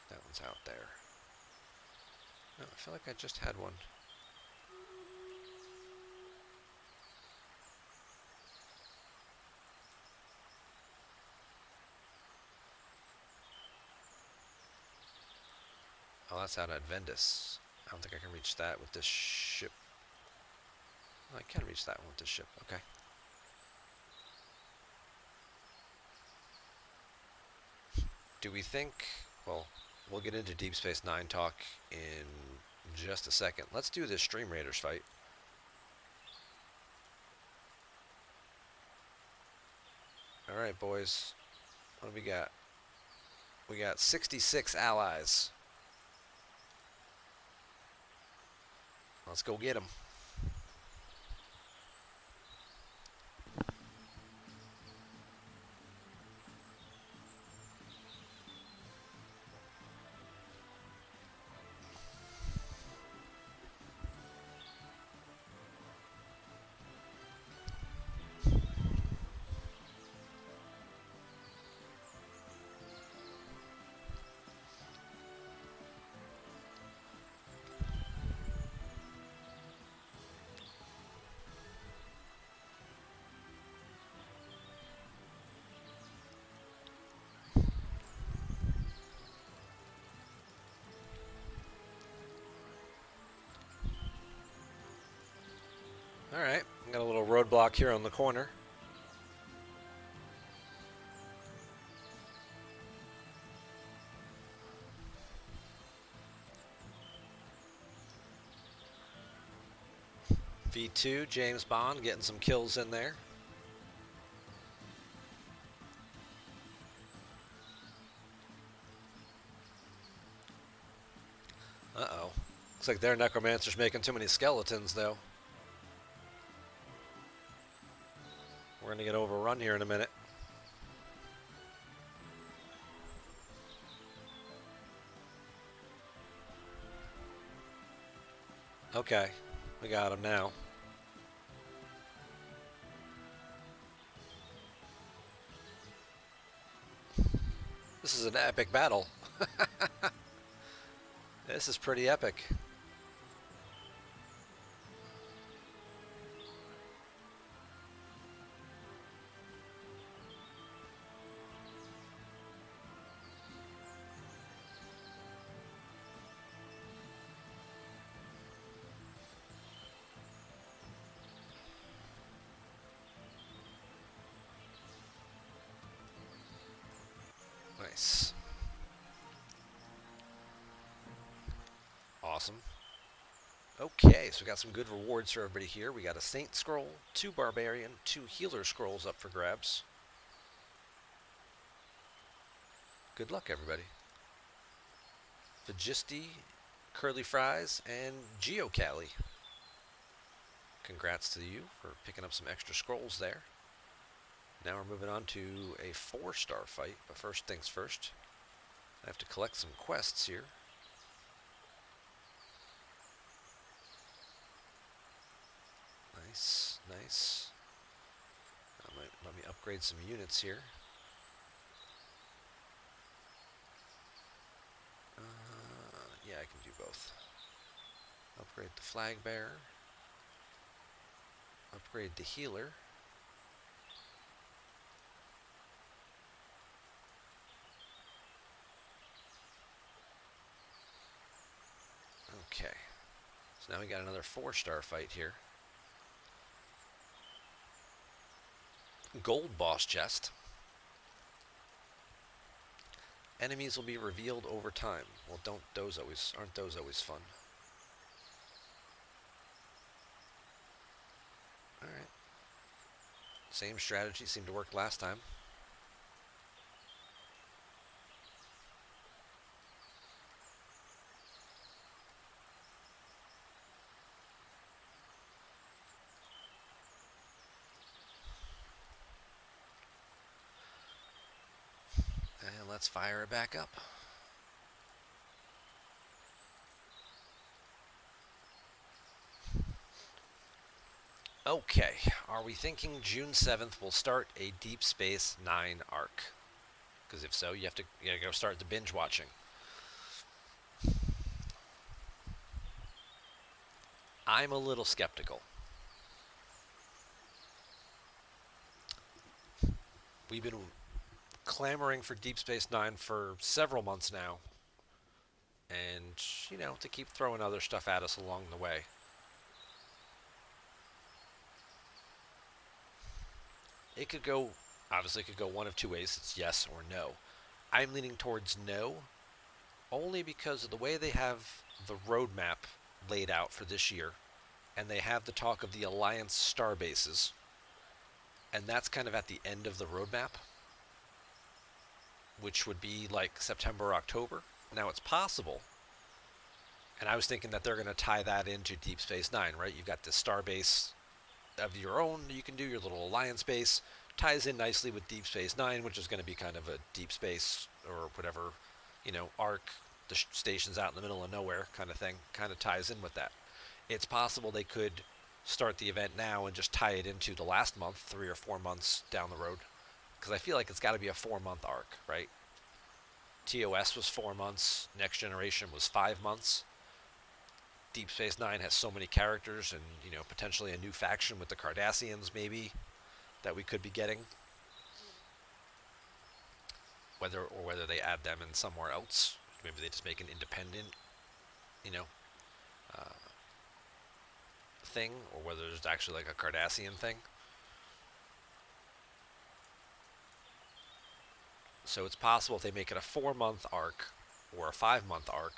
Speaker 1: That one's out there. No, I feel like I just had one. Oh, that's out at Vendus. I don't think I can reach that with this ship. Oh, I can reach that one with this ship. Okay. Do we think... Well, we'll get into Deep Space Nine talk in just a second. Let's do this Stream Raiders fight. Alright, boys. What do we got? We got 66 allies. Let's go get them. roadblock here on the corner. V2, James Bond getting some kills in there. Uh-oh. Looks like their necromancer's making too many skeletons, though. We're going to get overrun here in a minute. Okay, we got him now. This is an epic battle. This is pretty epic. Nice. Awesome. Okay, so we got some good rewards for everybody here. We got a Saint Scroll, 2 Barbarian, 2 Healer Scrolls up for grabs. Good luck, everybody. Vagisti, Curly Fries, and Geocali. Congrats to you for picking up some extra scrolls there. Now we're moving on to a 4-star fight, but first things first. I have to collect some quests here. Nice, nice. Let me upgrade some units here. Yeah, I can do both. Upgrade the flag bearer. Upgrade the healer. Okay. So now we got another 4-star fight here. Gold boss chest. Enemies will be revealed over time. Well, aren't those always fun? Alright. Same strategy seemed to work last time. And let's fire it back up. Okay, are we thinking June 7th will start a Deep Space Nine arc? Because if so, you gotta go start the binge watching. I'm a little skeptical. We've been clamoring for Deep Space Nine for several months now. And, you know, to keep throwing other stuff at us along the way. It could go, obviously it could go one of two ways. It's yes or no. I'm leaning towards no, only because of the way they have the roadmap laid out for this year, and they have the talk of the Alliance star bases, and that's kind of at the end of the roadmap, which would be like September, October. Now it's possible, and I was thinking that they're going to tie that into Deep Space Nine, right? You've got this star base of your own, you can do your little Alliance base, ties in nicely with Deep Space Nine, which is going to be kind of a deep space or whatever, you know, arc, the station's out in the middle of nowhere kind of thing, kind of ties in with that. It's possible they could start the event now and just tie it into the last month, 3 or 4 months down the road, because I feel like it's got to be a 4-month arc, right? TOS was 4 months, Next Generation was 5 months. Deep Space Nine has so many characters, and you know, potentially a new faction with the Cardassians, maybe, that we could be getting. Whether they add them in somewhere else, maybe they just make an independent, you know, thing, or whether there's actually like a Cardassian thing. So it's possible if they make it a 4-month arc or a 5-month arc,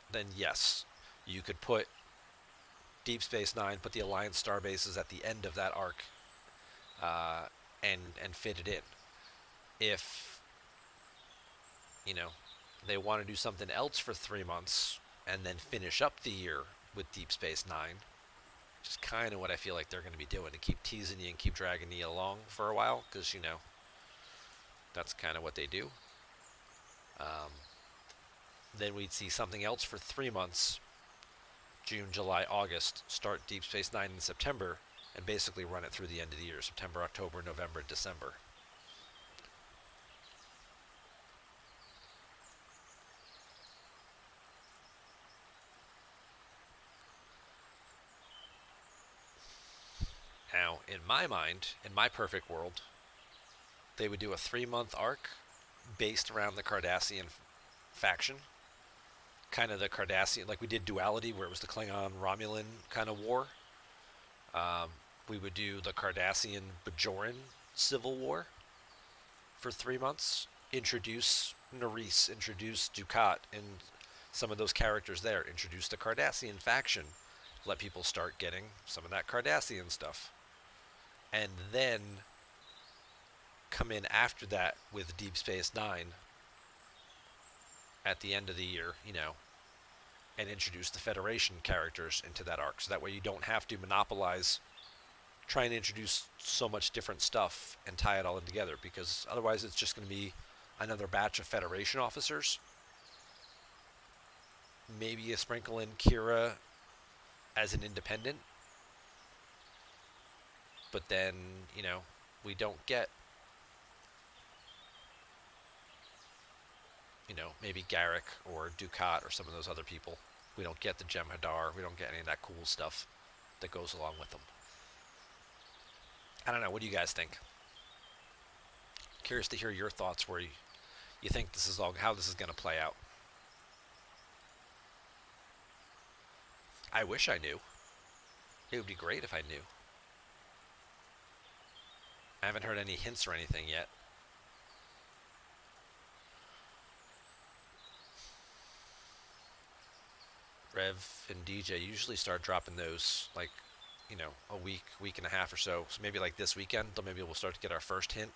Speaker 1: then yes, you could put Deep Space Nine, put the Alliance star bases at the end of that arc, uh, and fit it in. If you know they want to do something else for 3 months and then finish up the year with Deep Space Nine, which is kind of what I feel like they're going to be doing, to keep teasing you and keep dragging you along for a while, because that's kind of what they do. Then we'd see something else for 3 months, June, July, August, start Deep Space Nine in September, and basically run it through the end of the year, September, October, November, December. Now, in my mind, in my perfect world, they would do a 3-month arc based around the Cardassian faction. Kind of the Cardassian, like we did Duality, where it was the Klingon-Romulan kind of war. We would do the Cardassian-Bajoran Civil War for 3 months. Introduce Nerys, introduce Dukat, and some of those characters there. Introduce the Cardassian faction. Let people start getting some of that Cardassian stuff. And then come in after that with Deep Space Nine at the end of the year, and introduce the Federation characters into that arc. So that way you don't have to monopolize trying to introduce so much different stuff and tie it all in together, because otherwise it's just going to be another batch of Federation officers. Maybe a sprinkle in Kira as an independent. But then, we don't get, maybe Garrick or Dukat or some of those other people. We don't get the Jem'Hadar. We don't get any of that cool stuff that goes along with them. I don't know. What do you guys think? Curious to hear your thoughts, where you think how this is going to play out. I wish I knew. It would be great if I knew. I haven't heard any hints or anything yet. Rev and DJ usually start dropping those like, a week and a half or so. So maybe like this weekend, maybe we'll start to get our first hint.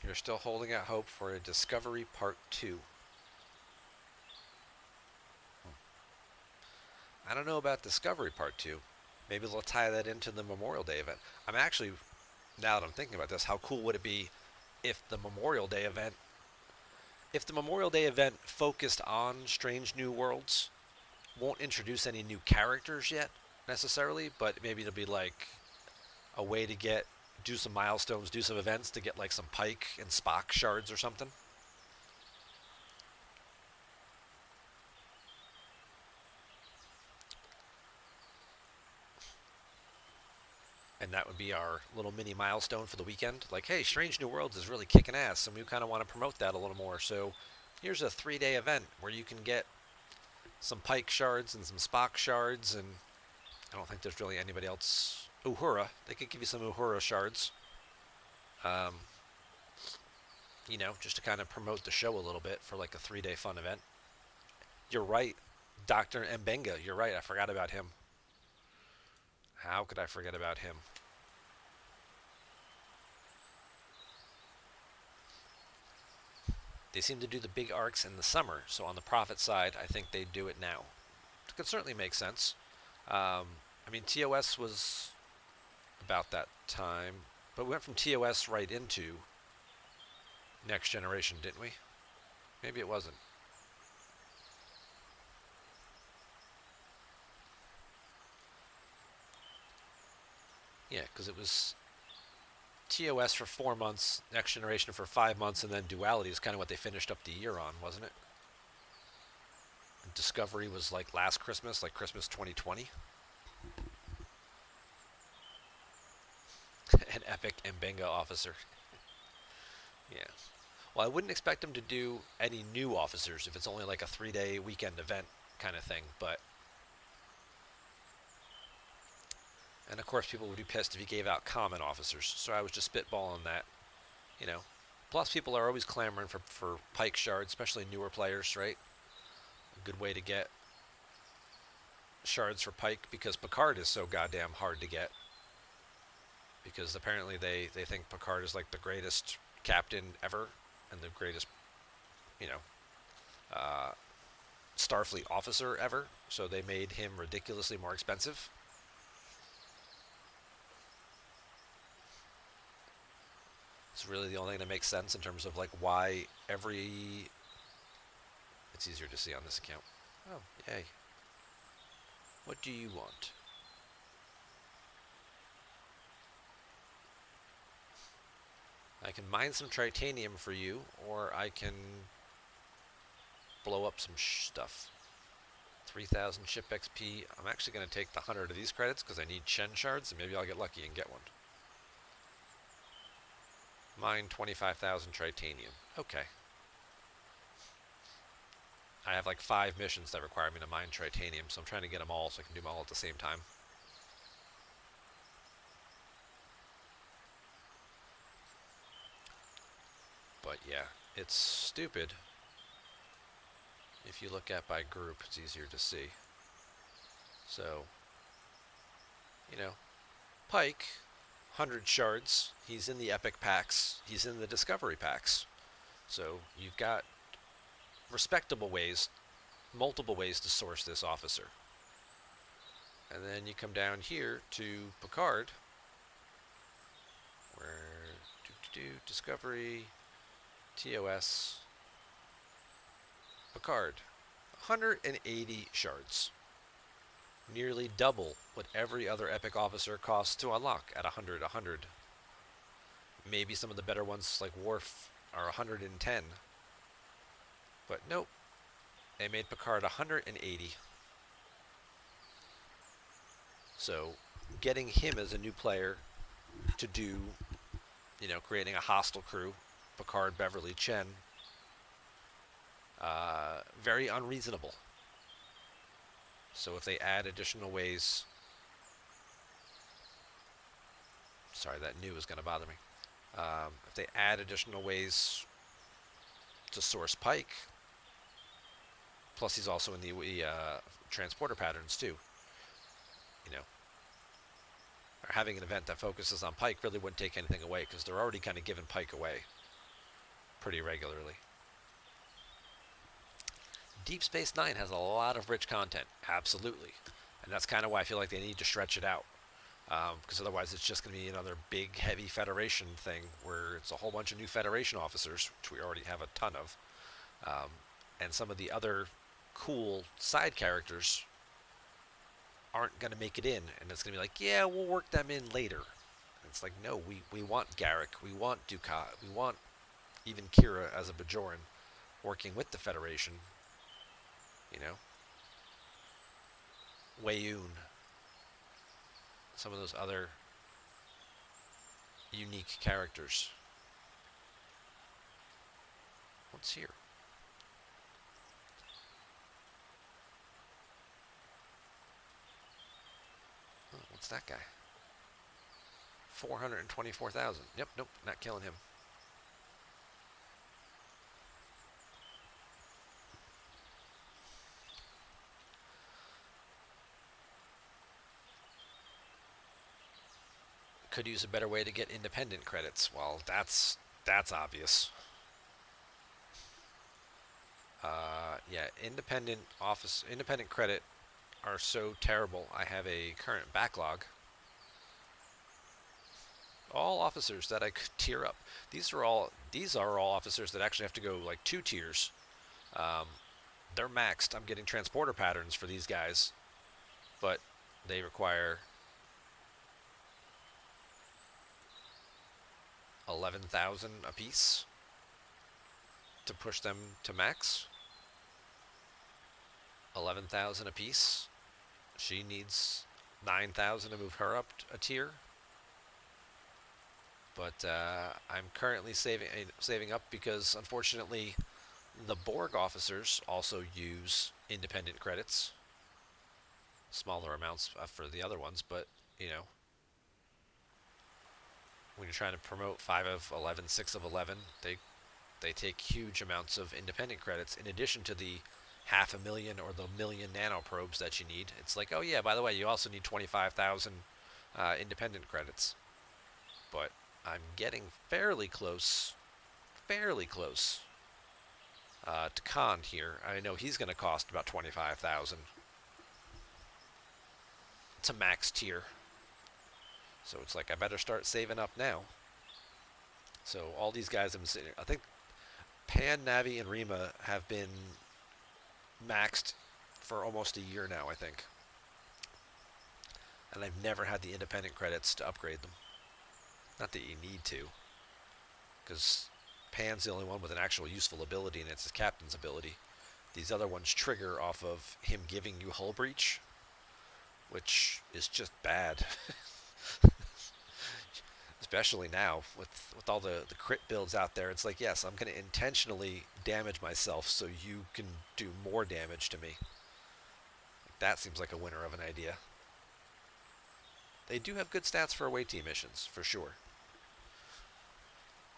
Speaker 1: You're still holding out hope for a Discovery Part 2. I don't know about Discovery Part 2. Maybe they'll tie that into the Memorial Day event. I'm actually, now that I'm thinking about this, how cool would it be if the Memorial Day event focused on Strange New Worlds, won't introduce any new characters yet necessarily, but maybe it'll be like a way to do some milestones, do some events to get like some Pike and Spock shards or something. And that would be our little mini milestone for the weekend. Like, hey, Strange New Worlds is really kicking ass, and we kind of want to promote that a little more. So here's a 3-day event where you can get some Pike shards and some Spock shards, and I don't think there's really anybody else. Uhura. They could give you some Uhura shards. Just to kind of promote the show a little bit for like a 3-day fun event. You're right. Dr. Mbenga, you're right. I forgot about him. How could I forget about him? They seem to do the big arcs in the summer, so on the Prophet side, I think they do it now. It could certainly make sense. TOS was about that time, but we went from TOS right into Next Generation, didn't we? Maybe it wasn't. because it was TOS for 4 months, Next Generation for 5 months, and then Duality is kind of what they finished up the year on, wasn't it? And Discovery was like last Christmas, like Christmas 2020. An epic Mbenga officer. Yeah. Well, I wouldn't expect them to do any new officers if it's only like a 3-day weekend event kind of thing, but. And of course, people would be pissed if he gave out common officers, so I was just spitballing that, you know. Plus, people are always clamoring for Pike shards, especially newer players, right? A good way to get shards for Pike because Picard is so goddamn hard to get. Because apparently they think Picard is like the greatest captain ever and the greatest, you know, Starfleet officer ever. So they made him ridiculously more expensive. It's really the only thing that makes sense in terms of like why every. It's easier to see on this account. Oh, yay. What do you want? I can mine some tritanium for you, or I can blow up some stuff. 3,000 ship XP. I'm actually going to take the 100 of these credits because I need Chen shards, and maybe I'll get lucky and get one. Mine 25,000 tritanium. Okay. I have like 5 missions that require me to mine tritanium, so I'm trying to get them all so I can do them all at the same time. But yeah, it's stupid. If you look at by group, it's easier to see. So, you know, Pike, 100 shards. He's in the epic packs. He's in the discovery packs. So you've got respectable ways, multiple ways to source this officer. And then you come down here to Picard, where discovery, TOS, Picard, 180 shards. Nearly double what every other epic officer costs to unlock at 100, 100. Maybe some of the better ones like Worf are 110. But nope. They made Picard 180. So getting him as a new player to do, you know, creating a hostile crew, Picard, Beverly, Chen, very unreasonable. So if they add additional ways, sorry, that new is going to bother me. If they add additional ways to source Pike, plus he's also in the transporter patterns too. You know, or having an event that focuses on Pike really wouldn't take anything away because they're already kind of giving Pike away pretty regularly. Deep Space Nine has a lot of rich content, absolutely. And that's kind of why I feel like they need to stretch it out. Because otherwise it's just going to be another big, heavy Federation thing where it's a whole bunch of new Federation officers, which we already have a ton of. And some of the other cool side characters aren't going to make it in. And it's going to be like, yeah, we'll work them in later. And it's like, no, we want Garrick, we want Dukat, we want even Kira as a Bajoran working with the Federation. You know, Weyoun, some of those other unique characters. What's here? Oh, what's that guy? 424,000. Yep, nope, not killing him. Could use a better way to get independent credits. Well, that's obvious. Yeah, independent credit are so terrible. I have a current backlog. All officers that I could tier up. These are all officers that actually have to go like 2 tiers. They're maxed. I'm getting transporter patterns for these guys, but they require 11,000 apiece to push them to max. 11,000 apiece. She needs 9,000 to move her up a tier. But I'm currently saving up because, unfortunately, the Borg officers also use independent credits. Smaller amounts for the other ones, but, you know, when you're trying to promote 5 of 11, 6 of 11, they take huge amounts of independent credits in addition to the 500,000 or the 1,000,000 nanoprobes that you need. It's like, oh yeah, by the way, you also need 25,000 independent credits. But I'm getting fairly close to Khan here. I know he's going to cost about 25,000. It's a max tier. So it's like I better start saving up now. So all these guys have been sitting. I think Pan, Navi, and Rima have been maxed for almost a year now, I think. And I've never had the independent credits to upgrade them. Not that you need to, because Pan's the only one with an actual useful ability, and it's his captain's ability. These other ones trigger off of him giving you hull breach, which is just bad. Especially now, with all the crit builds out there. It's like, yes, I'm going to intentionally damage myself so you can do more damage to me. That seems like a winner of an idea. They do have good stats for away team missions, for sure.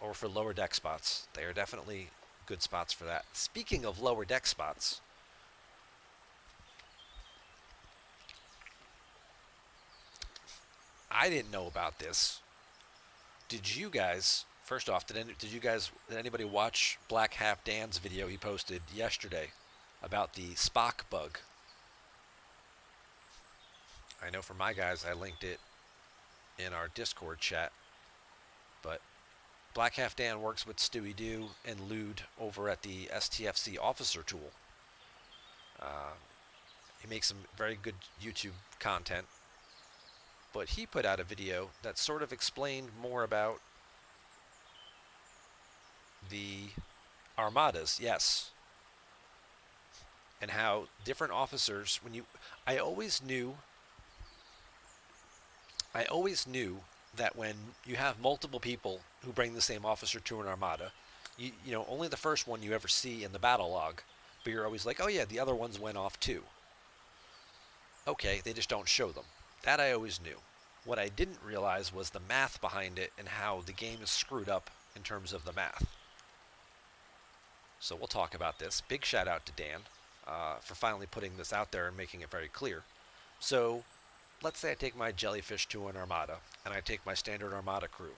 Speaker 1: Or for lower deck spots. They are definitely good spots for that. Speaking of lower deck spots, I didn't know about this. Did you guys, first off, did anybody watch Black Half Dan's video he posted yesterday about the Spock bug? I know for my guys, I linked it in our Discord chat, but Black Half Dan works with Stewie Doo and Lude over at the STFC Officer Tool. He makes some very good YouTube content. But he put out a video that sort of explained more about the armadas, yes. And how different officers, I always knew that when you have multiple people who bring the same officer to an armada, you know, only the first one you ever see in the battle log, but you're always like, oh yeah, the other ones went off too. Okay, they just don't show them. That I always knew. What I didn't realize was the math behind it and how the game is screwed up in terms of the math. So we'll talk about this. Big shout out to Dan for finally putting this out there and making it very clear. So let's say I take my jellyfish to an armada and I take my standard armada crew.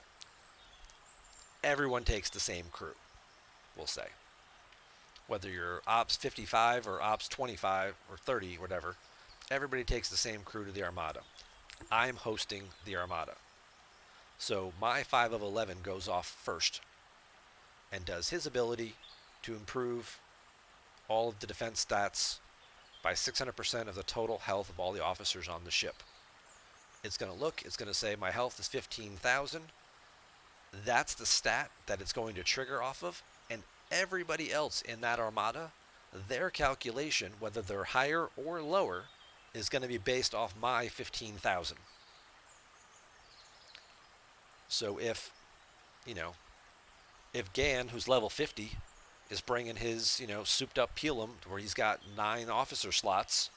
Speaker 1: Everyone takes the same crew, we'll say. Whether you're Ops 55 or Ops 25 or 30, whatever, everybody takes the same crew to the armada. I'm hosting the armada. So my 5 of 11 goes off first and does his ability to improve all of the defense stats by 600% of the total health of all the officers on the ship. It's going to say my health is 15,000. That's the stat that it's going to trigger off of, and everybody else in that armada, their calculation, whether they're higher or lower, is going to be based off my 15,000. So if Gan, who's level 50, is bringing his, souped up Pelum, where he's got 9 officer slots,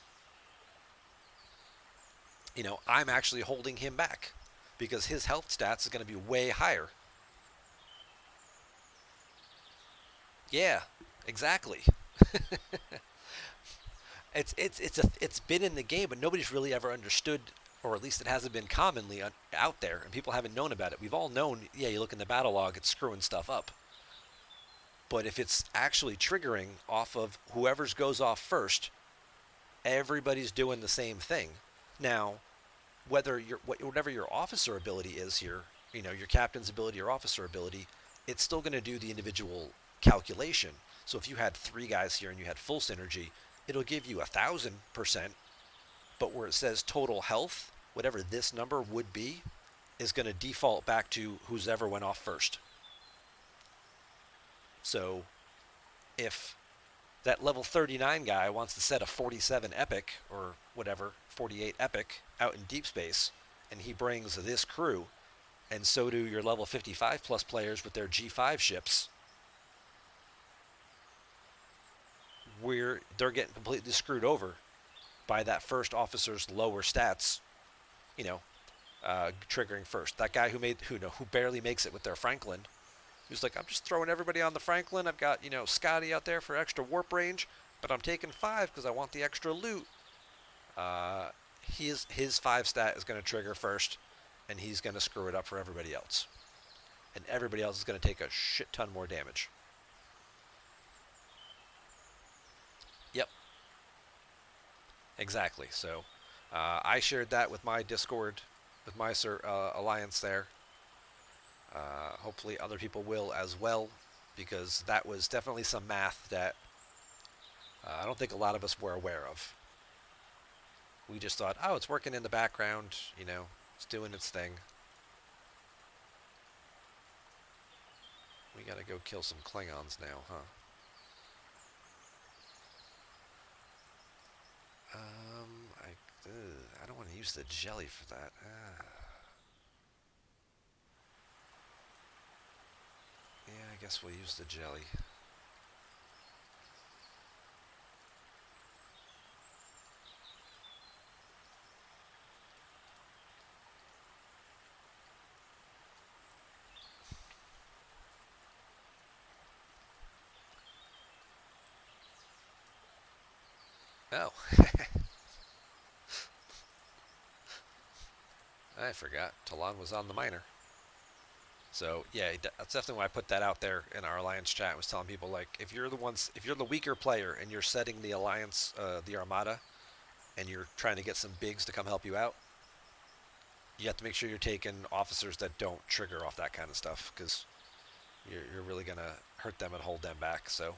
Speaker 1: I'm actually holding him back because his health stats is going to be way higher. Yeah, exactly. It's been in the game, but nobody's really ever understood, or at least it hasn't been commonly out there, and people haven't known about it. We've all known, yeah, you look in the battle log, it's screwing stuff up. But if it's actually triggering off of whoever's goes off first, everybody's doing the same thing. Now, whatever your officer ability is here, your captain's ability or officer ability, it's still going to do the individual calculation. So if you had 3 guys here and you had full synergy, it'll give you 1,000%, but where it says total health, whatever this number would be, is going to default back to who's ever went off first. So if that level 39 guy wants to set a 47 epic or whatever, 48 epic out in deep space, and he brings this crew, and so do your level 55 plus players with their G5 ships, they're getting completely screwed over by that first officer's lower stats, you know, triggering first. That guy who barely makes it with their Franklin, who's like, I'm just throwing everybody on the Franklin. I've got, Scotty out there for extra warp range, but I'm taking 5 because I want the extra loot. His 5 stat is going to trigger first, and he's going to screw it up for everybody else. And everybody else is going to take a shit ton more damage. Yep. Exactly. So I shared that with my Discord, with my alliance there. Hopefully other people will as well, because that was definitely some math that I don't think a lot of us were aware of. We just thought, oh, it's working in the background, it's doing its thing. We gotta go kill some Klingons now, huh? I don't want to use the jelly for that. Yeah, I guess we'll use the jelly. Oh. I forgot. Talon was on the miner. So, yeah, that's definitely why I put that out there in our Alliance chat. I was telling people, like, if you're the weaker player and you're setting the Alliance, the Armada, and you're trying to get some bigs to come help you out, you have to make sure you're taking officers that don't trigger off that kind of stuff, because you're really going to hurt them and hold them back. So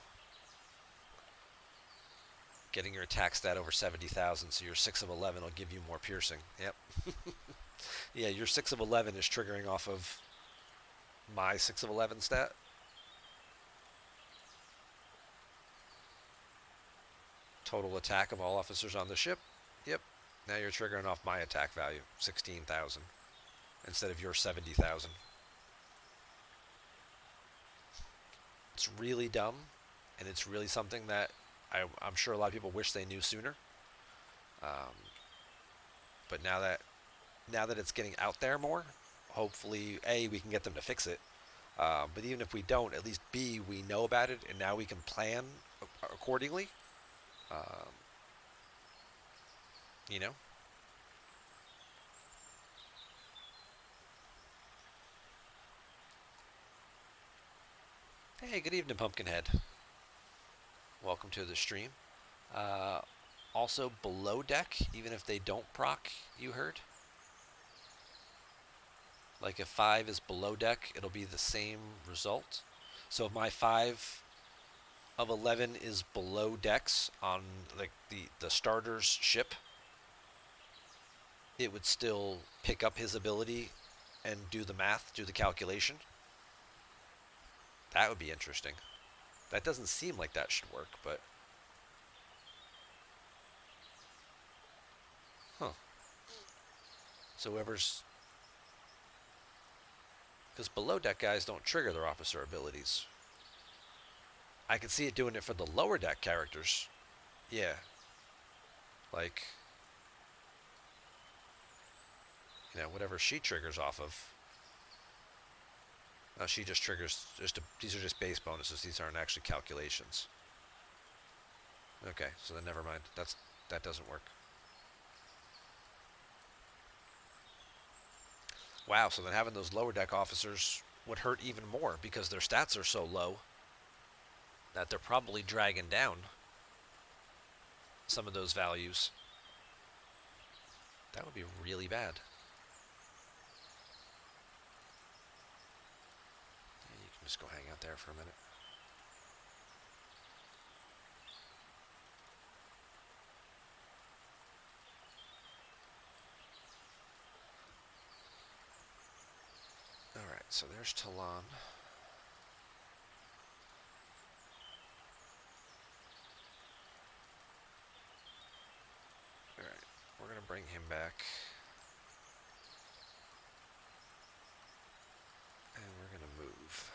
Speaker 1: getting your attack stat over 70,000, so your 6 of 11 will give you more piercing. Yep. Yeah, your 6 of 11 is triggering off of my 6 of 11 stat. Total attack of all officers on the ship. Yep. Now you're triggering off my attack value, 16,000, instead of your 70,000. It's really dumb, and it's really something that I'm sure a lot of people wish they knew sooner. But now that it's getting out there more, hopefully, A, we can get them to fix it. But even if we don't, at least B, we know about it, and now we can plan accordingly. You know? Hey, good evening, Pumpkinhead. Welcome to the stream. Also, below deck, even if they don't proc, you heard? Like if 5 is below deck, it'll be the same result. So if my 5 of 11 is below decks on like the starter's ship, it would still pick up his ability and do the math, do the calculation. That would be interesting. That doesn't seem like that should work, but... Huh. So whoever's... Because below deck guys don't trigger their officer abilities. I can see it doing it for the lower deck characters. Yeah. Like... whatever she triggers off of. No, she just triggers, these are just base bonuses. These aren't actually calculations. Okay, so then never mind. That doesn't work. Wow, so then having those lower deck officers would hurt even more because their stats are so low that they're probably dragging down some of those values. That would be really bad. Just go hang out there for a minute. so there's Talon. Alright, we're going to bring him back. And we're going to move.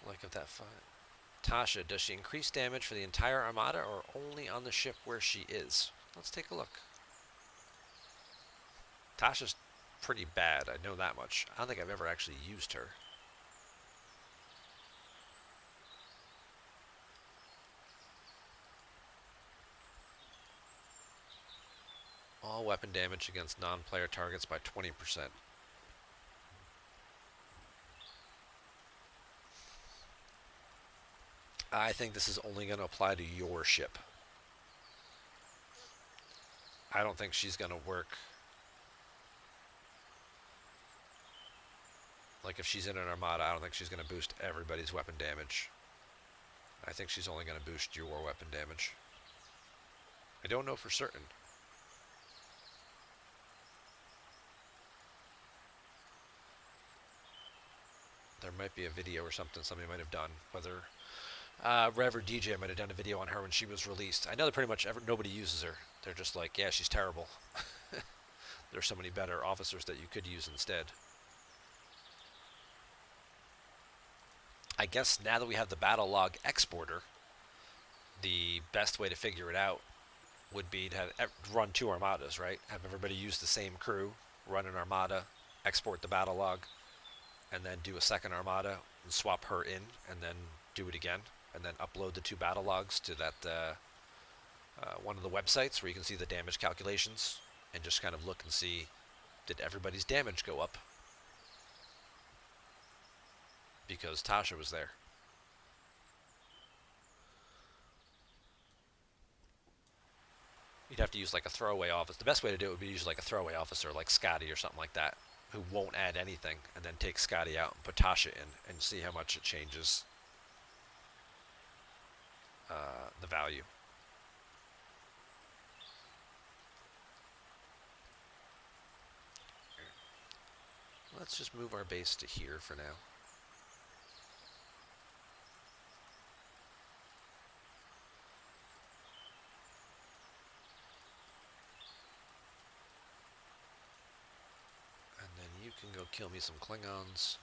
Speaker 1: Like of that fight. Tasha, does she increase damage for the entire armada or only on the ship where she is? Let's take a look. Tasha's pretty bad, I know that much. I don't think I've ever actually used her. All weapon damage against non-player targets by 20%. I think this is only going to apply to your ship. I don't think she's going to work. Like if she's in an armada, I don't think she's going to boost everybody's weapon damage. I think she's only going to boost your weapon damage. I don't know for certain. There might be a video or something somebody might have done, whether Rev or DJ might have done a video on her when she was released. I know that pretty much nobody uses her. They're just like, yeah, she's terrible. There's so many better officers that you could use instead. I guess now that we have the battle log exporter, the best way to figure it out would be to have, run 2 armadas, right? Have everybody use the same crew, run an armada, export the battle log, and then do a second armada and swap her in, and then do it again, and then upload the 2 battle logs to that one of the websites where you can see the damage calculations and just kind of look and see, did everybody's damage go up? Because Tasha was there. You'd have to use like a throwaway officer. The best way to do it would be to use like a throwaway officer like Scotty or something like that, who won't add anything, and then take Scotty out and put Tasha in and see how much it changes the value. Let's just move our base to here for now. And then you can go kill me some Klingons.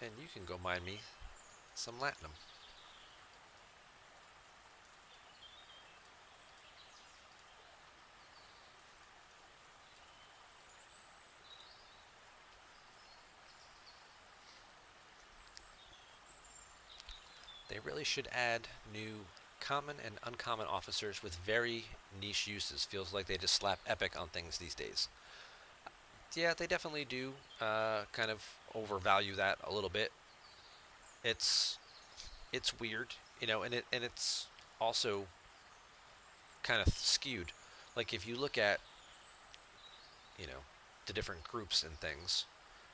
Speaker 1: And you can go mine me some Latinum. They really should add new common and uncommon officers with very niche uses. Feels like they just slap epic on things these days. Yeah, they definitely do kind of overvalue that a little bit. It's weird, you know, and it's also kind of skewed. Like if you look at, you know, the different groups and things,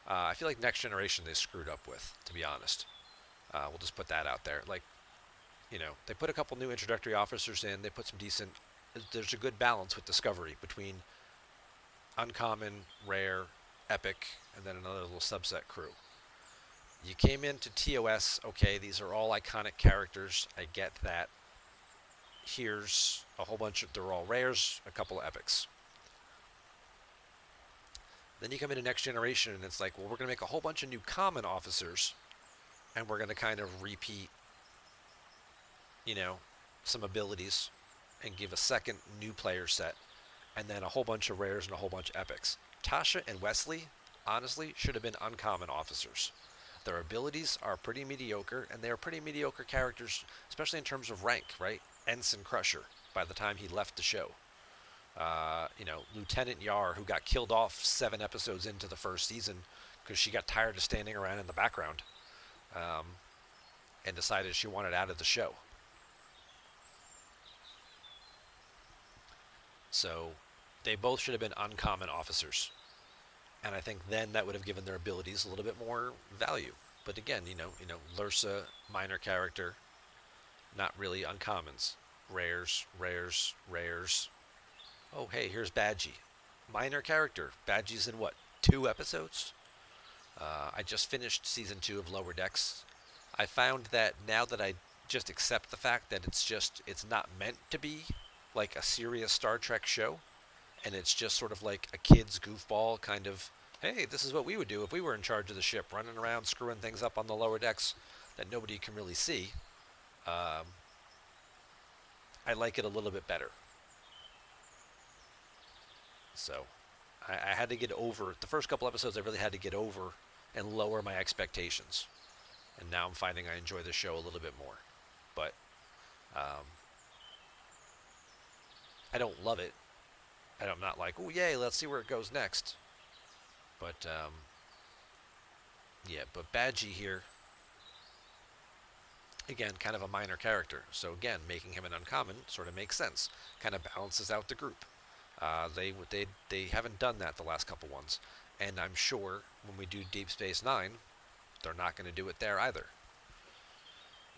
Speaker 1: I feel like Next Generation they screwed up with, to be honest. We'll just put that out there. Like, you know, they put a couple new introductory officers in. They put some decent. There's a good balance with Discovery between uncommon, rare, epic, and then another little subset crew. You came into TOS, okay, these are all iconic characters. I get that. Here's a whole bunch of, they're all rares, a couple of epics. Then you come into Next Generation, and it's like, well, we're going to make a whole bunch of new common officers, and we're going to kind of repeat, you know, some abilities and give a second new player set, and then a whole bunch of rares and a whole bunch of epics. Tasha and Wesley, honestly, should have been uncommon officers. Their abilities are pretty mediocre, and they are pretty mediocre characters, especially in terms of rank, right? Ensign Crusher, by the time he left the show. Lieutenant Yar, who got killed off 7 episodes into the first season because she got tired of standing around in the background, um, and decided she wanted out of the show. So they both should have been uncommon officers. And I think then that would have given their abilities a little bit more value. But again, Lursa, minor character, not really uncommons. Rares, rares, rares. Oh, hey, here's Badgie. Minor character. Badgie's in what, 2 episodes? I just finished season 2 of Lower Decks. I found that now that I just accept the fact that it's not meant to be like a serious Star Trek show, and it's just sort of like a kid's goofball kind of, hey, this is what we would do if we were in charge of the ship, running around screwing things up on the lower decks that nobody can really see. I like it a little bit better. So I had to get over, the first couple episodes I really had to get over and lower my expectations. And now I'm finding I enjoy the show a little bit more. But I don't love it. I'm not like, oh, yay, let's see where it goes next. But, but Badgie here, again, kind of a minor character. So, again, making him an uncommon sort of makes sense. Kind of balances out the group. They haven't done that the last couple ones. And I'm sure when we do Deep Space Nine, they're not going to do it there either.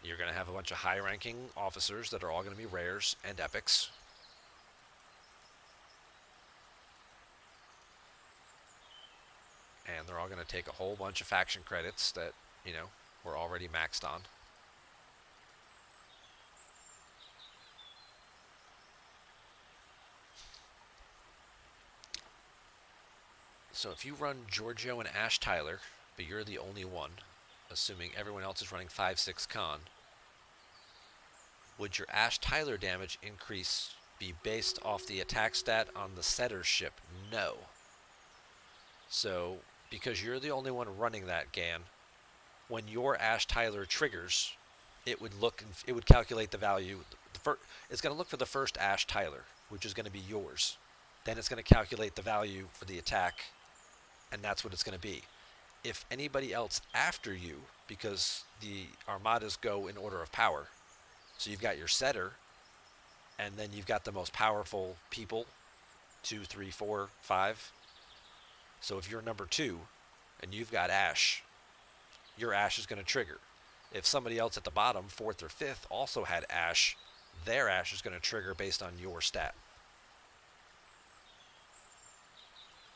Speaker 1: You're going to have a bunch of high-ranking officers that are all going to be rares and epics. And they're all going to take a whole bunch of faction credits that, we're already maxed on. So if you run Georgiou and Ash Tyler, but you're the only one, assuming everyone else is running 5/6 con, would your Ash Tyler damage increase be based off the attack stat on the setter's ship? No. So, because you're the only one running that GAN, when your Ash Tyler triggers, it would calculate the value. It's going to look for the first Ash Tyler, which is going to be yours. Then it's going to calculate the value for the attack, and that's what it's going to be. If anybody else after you, because the armadas go in order of power, so you've got your setter, and then you've got the most powerful people, 2, 3, 4, 5. So if you're number 2, and you've got Ash, your Ash is going to trigger. If somebody else at the bottom, 4th or 5th, also had Ash, their Ash is going to trigger based on your stat.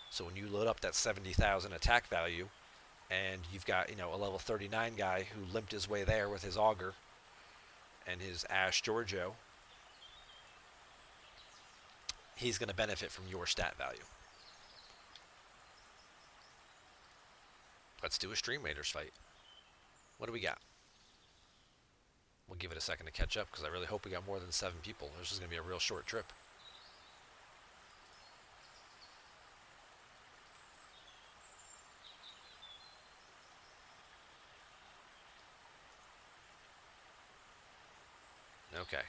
Speaker 1: So when you load up that 70,000 attack value, and you've got, a level 39 guy who limped his way there with his auger and his Ash Georgiou, he's going to benefit from your stat value. Let's do a Stream Raiders fight. What do we got? We'll give it a second to catch up, because I really hope we got more than 7 people. This is going to be a real short trip. Okay,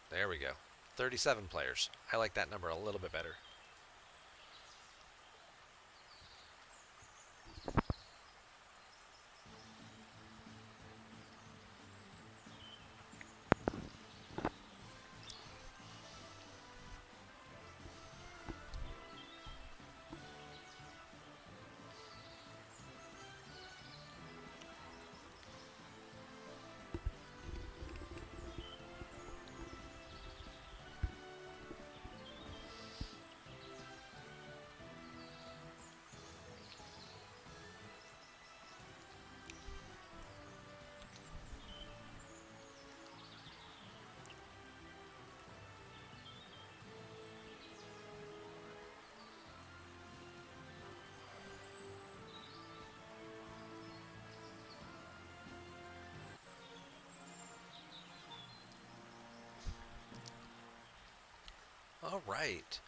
Speaker 1: there we go. 37 players. I like that number a little bit better. All right.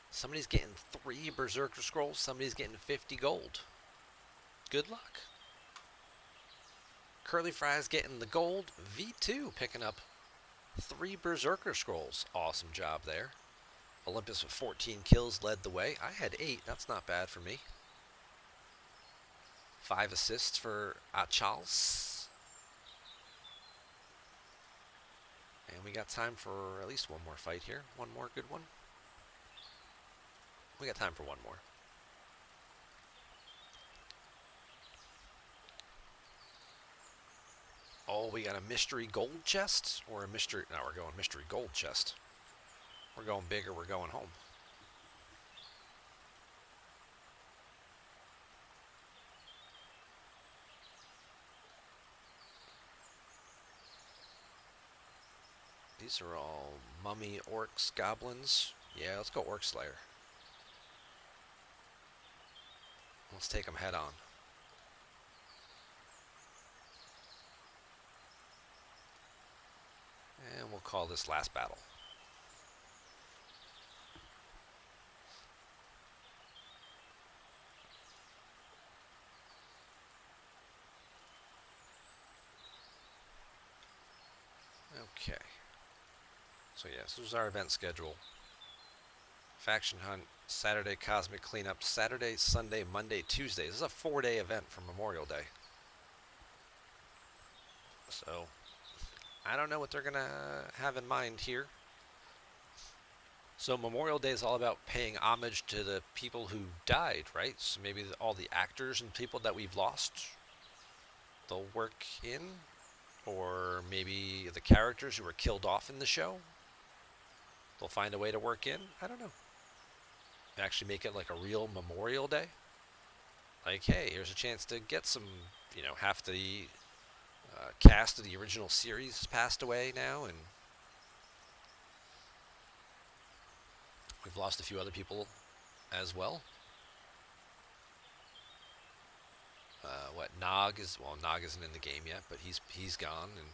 Speaker 1: Somebody's getting 3 Berserker Scrolls. Somebody's getting 50 gold. Good luck. Curly Fries getting the gold. V2 picking up 3 Berserker Scrolls. Awesome job there. Olympus with 14 kills led the way. I had 8. That's not bad for me. 5 assists for Achals. And we got time for at least one more fight here. One more good one. We got time for one more. Oh, we got a mystery gold chest? Or a mystery... No, we're going mystery gold chest. We're going big or we're going home. These are all mummy, orcs, goblins. Yeah, let's go Orc Slayer. Let's take them head on. And we'll call this last battle. Okay. So yes, this is our event schedule. Faction Hunt, Saturday Cosmic Cleanup, Saturday, Sunday, Monday, Tuesday. This is a 4-day event for Memorial Day. So, I don't know what they're going to have in mind here. So Memorial Day is all about paying homage to the people who died, right? So maybe all the actors and people that we've lost, they'll work in. Or maybe the characters who were killed off in the show, they'll find a way to work in. I don't know. Actually make it like a real Memorial Day. Like, hey, here's a chance to get some, you know, half the cast of the original series has passed away now, and we've lost a few other people as well. Nog is, well, Nog isn't in the game yet, but he's gone, and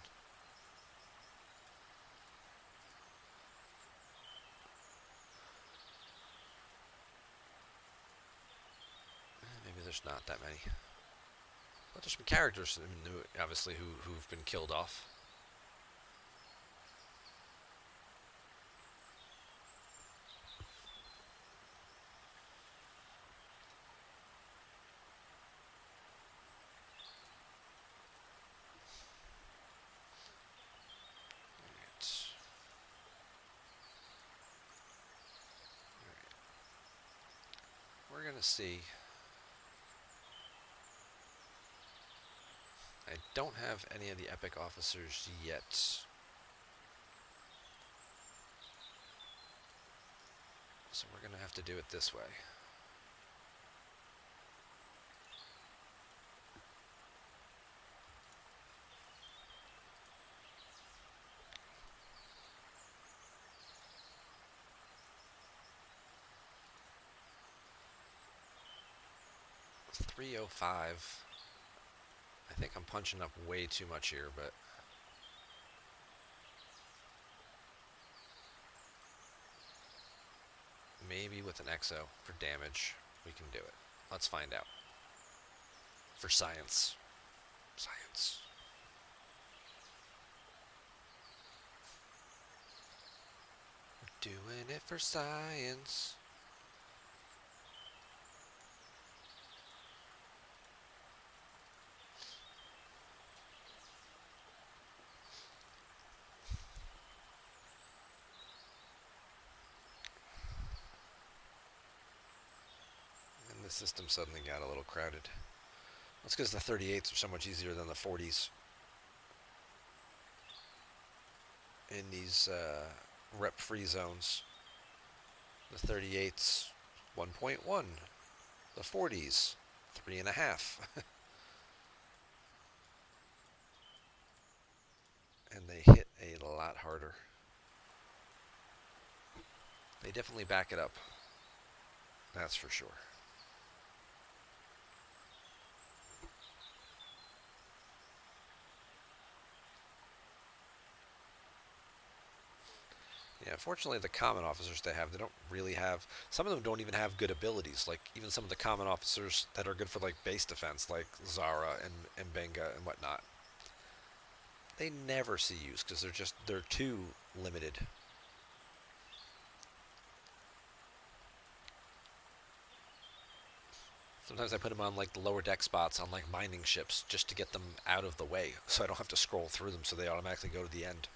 Speaker 1: maybe there's not that many. But there's some characters, obviously, who've been killed off. We're going to see. I don't have any of the epic officers yet. So we're going to have to do it this way. It's 305. I think I'm punching up way too much here, but maybe with an Exo for damage, we can do it. Let's find out. For science. Science. We're doing it for science. The system suddenly got a little crowded. That's because the 38s are so much easier than the 40s. In these rep-free zones, the 38s 1.1, the 40s 3.5, and they hit a lot harder. They definitely back it up. That's for sure. Yeah, unfortunately, the common officers they don't really have. Some of them don't even have good abilities. Like even some of the common officers that are good for like base defense, like Zara and Benga and whatnot. They never see use because they're too limited. Sometimes I put them on like the lower deck spots on like mining ships just to get them out of the way, so I don't have to scroll through them, so they automatically go to the end.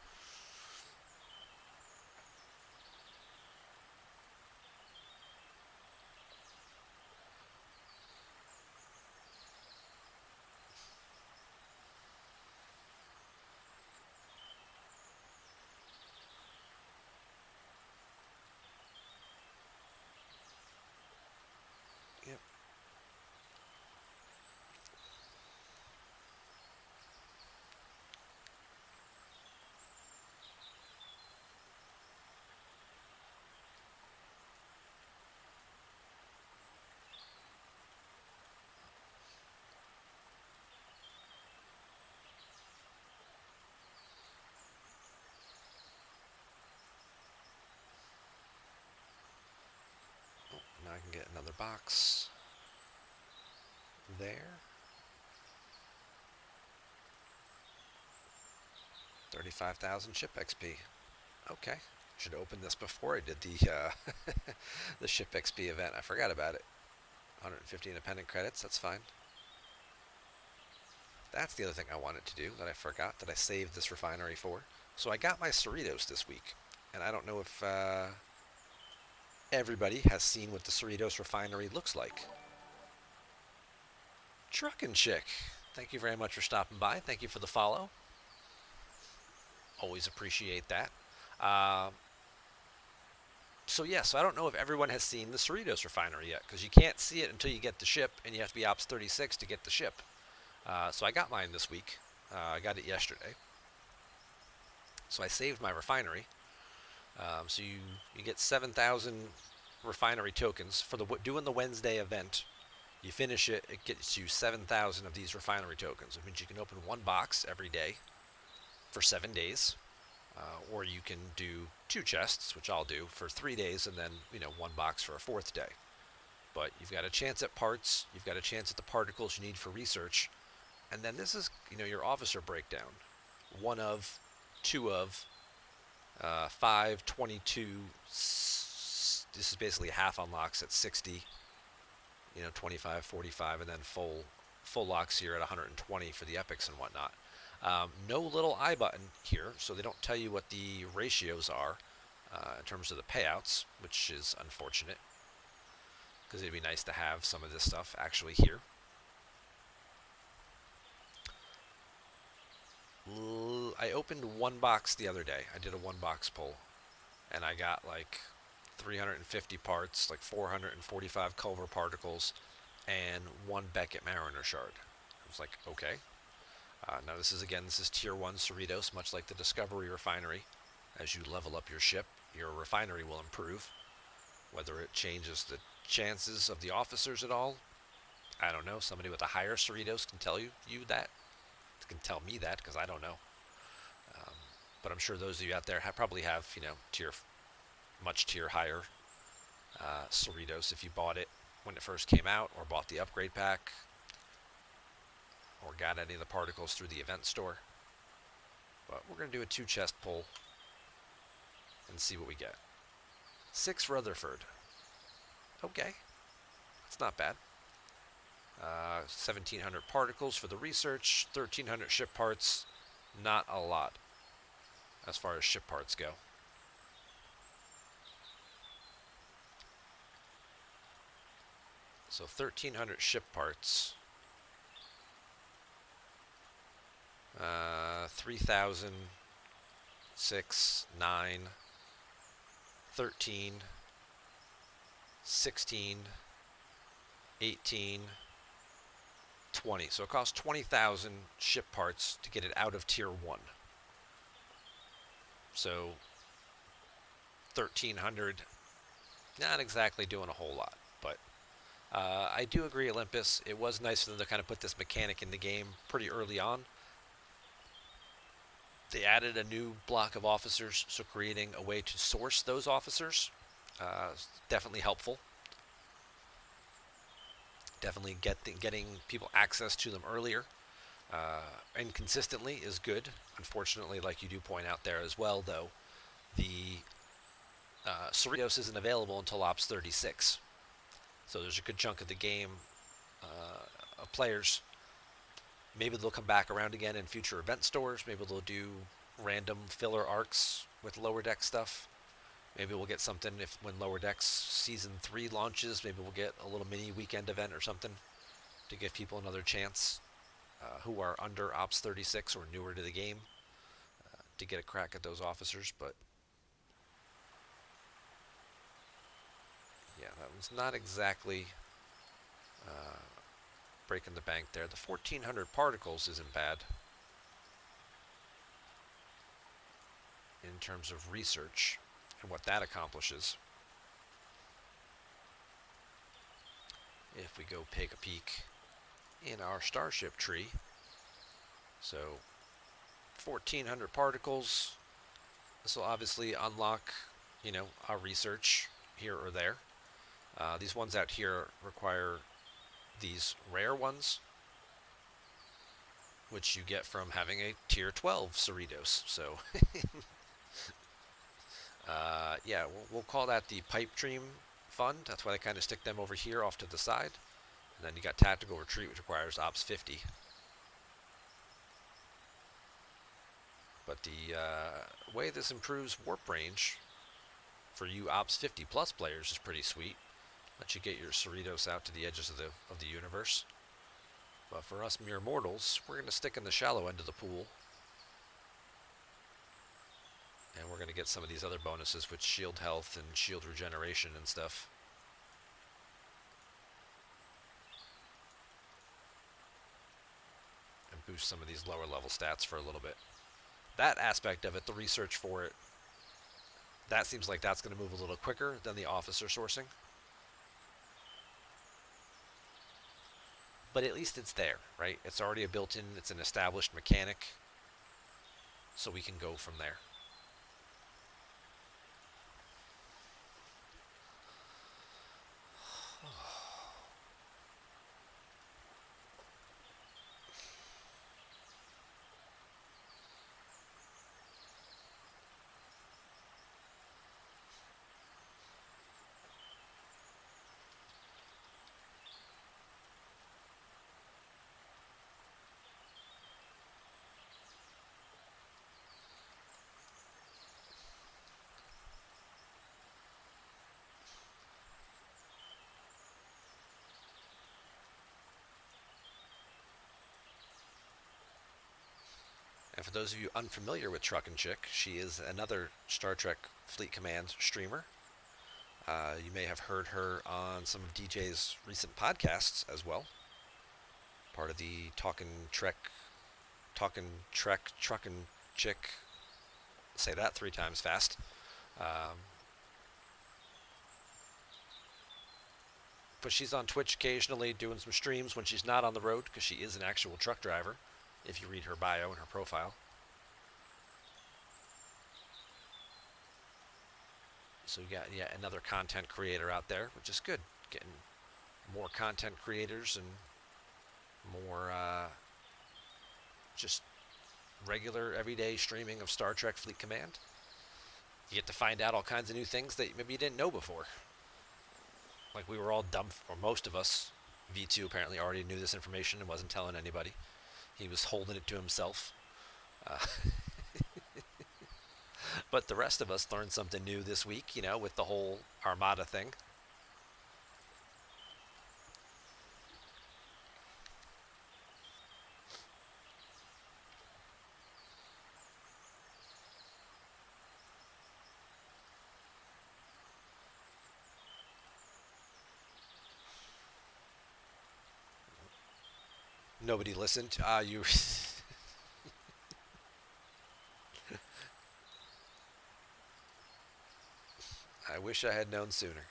Speaker 1: Yep. Oh, now I can get another box there. 35,000 ship XP. Okay. Should open this before I did the the ship XP event. I forgot about it. 150 independent credits. That's fine. That's the other thing I wanted to do that I forgot that I saved this refinery for. So I got my Cerritos this week, and I don't know if everybody has seen what the Cerritos refinery looks like. Truckin' Chick, thank you very much for stopping by. Thank you for the follow. Always appreciate that. Uh, so I don't know if everyone has seen the Cerritos refinery yet, because you can't see it until you get the ship, and you have to be Ops 36 to get the ship. So I got mine this week. I got it yesterday. So I saved my refinery. So you get 7,000 refinery tokens for doing the Wednesday event. You finish it, it gets you 7,000 of these refinery tokens. It means you can open one box every day for 7 days, or you can do 2 chests, which I'll do for 3 days, and then one box for a 4th day. But you've got a chance at parts, you've got a chance at the particles you need for research, and then this is your officer breakdown. 1 of, 2 of, 5, 22. This is basically half unlocks at 60. 25, 45, and then full locks here at 120 for the epics and whatnot. No little I button here, so they don't tell you what the ratios are in terms of the payouts, which is unfortunate, because it'd be nice to have some of this stuff actually here. I opened one box the other day. I did a 1-box pull, and I got like 350 parts, like 445 Culver particles, and 1 Beckett Mariner shard. I was like, okay. Now this is tier 1 Cerritos, much like the Discovery refinery. As you level up your ship, your refinery will improve. Whether it changes the chances of the officers at all, I don't know. Somebody with a higher Cerritos can tell you that. Can tell me that, because I don't know. But I'm sure those of you out there probably have, much tier higher Cerritos if you bought it when it first came out, or bought the upgrade pack, or got any of the particles through the event store. But we're going to do a 2 chest pull and see what we get. 6 Rutherford. Okay. That's not bad. 1,700 particles for the research, 1,300 ship parts. Not a lot as far as ship parts go. So 1,300 ship parts. 3,000, 6, 9, 13, 16, 18, 20. So it costs 20,000 ship parts to get it out of tier 1. So 1,300, not exactly doing a whole lot, but I do agree, Olympus. It was nice for them to kind of put this mechanic in the game pretty early on. They added a new block of officers, so creating a way to source those officers is definitely helpful. Definitely getting people access to them earlier. Inconsistently is good. Unfortunately, like you do point out there as well, though, the Cerritos isn't available until Ops 36. So there's a good chunk of the game of players. Maybe they'll come back around again in future event stores. Maybe they'll do random filler arcs with Lower Deck stuff. Maybe we'll get something if when Lower Decks Season 3 launches. Maybe we'll get a little mini weekend event or something to give people another chance who are under Ops 36 or newer to the game to get a crack at those officers. But yeah, that was not exactly breaking the bank there. The 1400 particles isn't bad in terms of research and what that accomplishes. If we go take a peek in our starship tree, so 1400 particles, this will obviously unlock, our research here or there. These ones out here require these rare ones, which you get from having a tier 12 Cerritos. So yeah, we'll call that the Pipe Dream Fund. That's why they kind of stick them over here off to the side. And then you got Tactical Retreat, which requires Ops 50. But the way this improves warp range for you Ops 50 plus players is pretty sweet. Let you get your Cerritos out to the edges of the universe. But for us mere mortals, we're going to stick in the shallow end of the pool. And we're going to get some of these other bonuses with shield health and shield regeneration and stuff. And boost some of these lower level stats for a little bit. That aspect of it, the research for it, that seems like that's going to move a little quicker than the officer sourcing. But at least it's there, right? It's already a built-in, it's an established mechanic. So we can go from there. And for those of you unfamiliar with Truckin' Chick, she is another Star Trek Fleet Command streamer. You may have heard her on some of DJ's recent podcasts as well. Part of the Talkin' Trek, Truckin' Chick. Say that 3 times fast. But she's on Twitch occasionally doing some streams when she's not on the road because she is an actual truck driver, if you read her bio and her profile. So you got yet another content creator out there, which is good. Getting more content creators and more just regular, everyday streaming of Star Trek Fleet Command. You get to find out all kinds of new things that maybe you didn't know before. Like we were all dumb, or most of us. V2 apparently already knew this information and wasn't telling anybody. He was holding it to himself. But the rest of us learned something new this week, with the whole Armada thing. Nobody listened. You. I wish I had known sooner.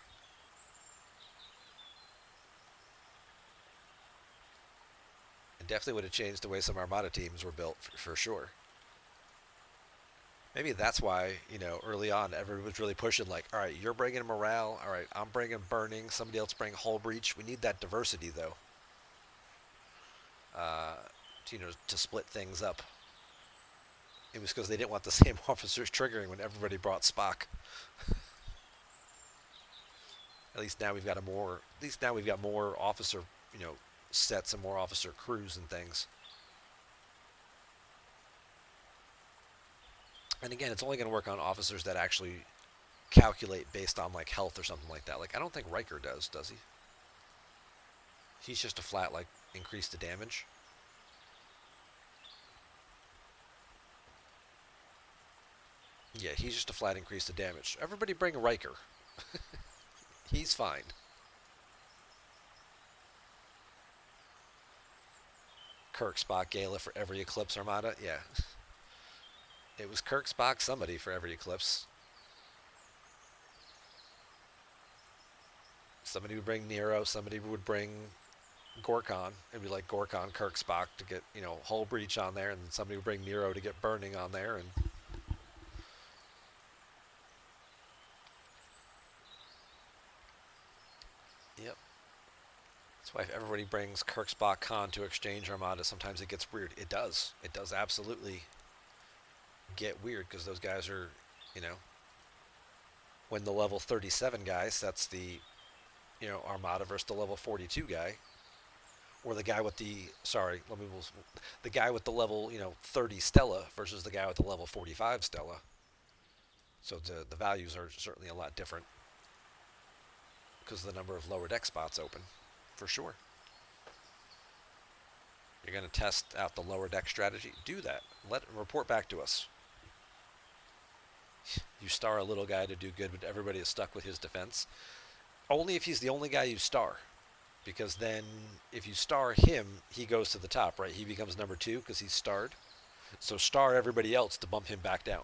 Speaker 1: It definitely would have changed the way some Armada teams were built, for sure. Maybe that's why, early on, everyone was really pushing, like, all right, you're bringing morale. All right, I'm bringing burning. Somebody else bring hull breach. We need that diversity, though. to split things up. It was because they didn't want the same officers triggering when everybody brought Spock. At least now we've got more officer, sets and more officer crews and things. And again, it's only going to work on officers that actually calculate based on like health or something like that. Like I don't think Riker does he? He's just a flat like increase the damage. Yeah, he's just a flat increase the damage. Everybody bring a Riker. He's fine. Kirk, Spock, Gala for every Eclipse Armada. Yeah. It was Kirk, Spock, somebody for every Eclipse. Somebody would bring Nero. Somebody would bring Gorkon. It'd be like Gorkon, Kirk, Spock to get, Hull Breach on there, and somebody would bring Nero to get Burning on there, and yep. That's why if everybody brings Kirk, Spock, Khan to exchange Armada, sometimes it gets weird. It does. It does absolutely get weird because those guys are, when the level 37 guys, that's the, Armada versus the level 42 guy, or the guy with the guy with the level, 30 Stella versus the guy with the level 45 Stella. So the values are certainly a lot different because the number of lower deck spots open, for sure. You're going to test out the lower deck strategy. Do that. Report back to us. You star a little guy to do good, but everybody is stuck with his defense. Only if he's the only guy you star. Because then if you star him, he goes to the top, right? He becomes number 2 because he's starred. So star everybody else to bump him back down.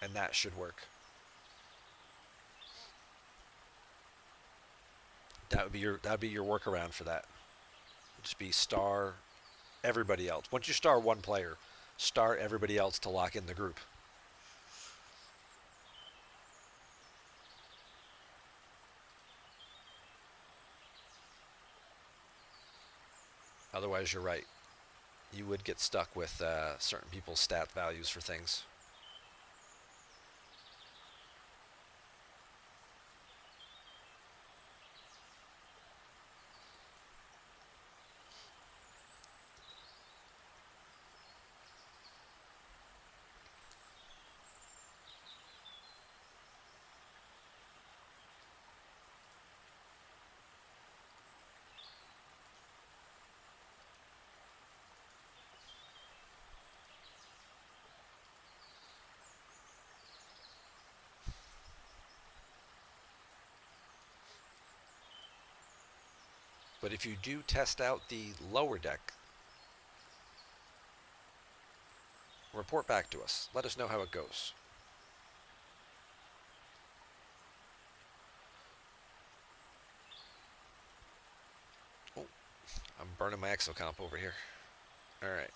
Speaker 1: And that should work. That would be your workaround for that. Just be star everybody else. Once you star one player, star everybody else to lock in the group. Otherwise, you're right. You would get stuck with certain people's stat values for things. But if you do test out the lower deck, report back to us. Let us know how it goes. Oh, I'm burning my exocomp over here. Alright.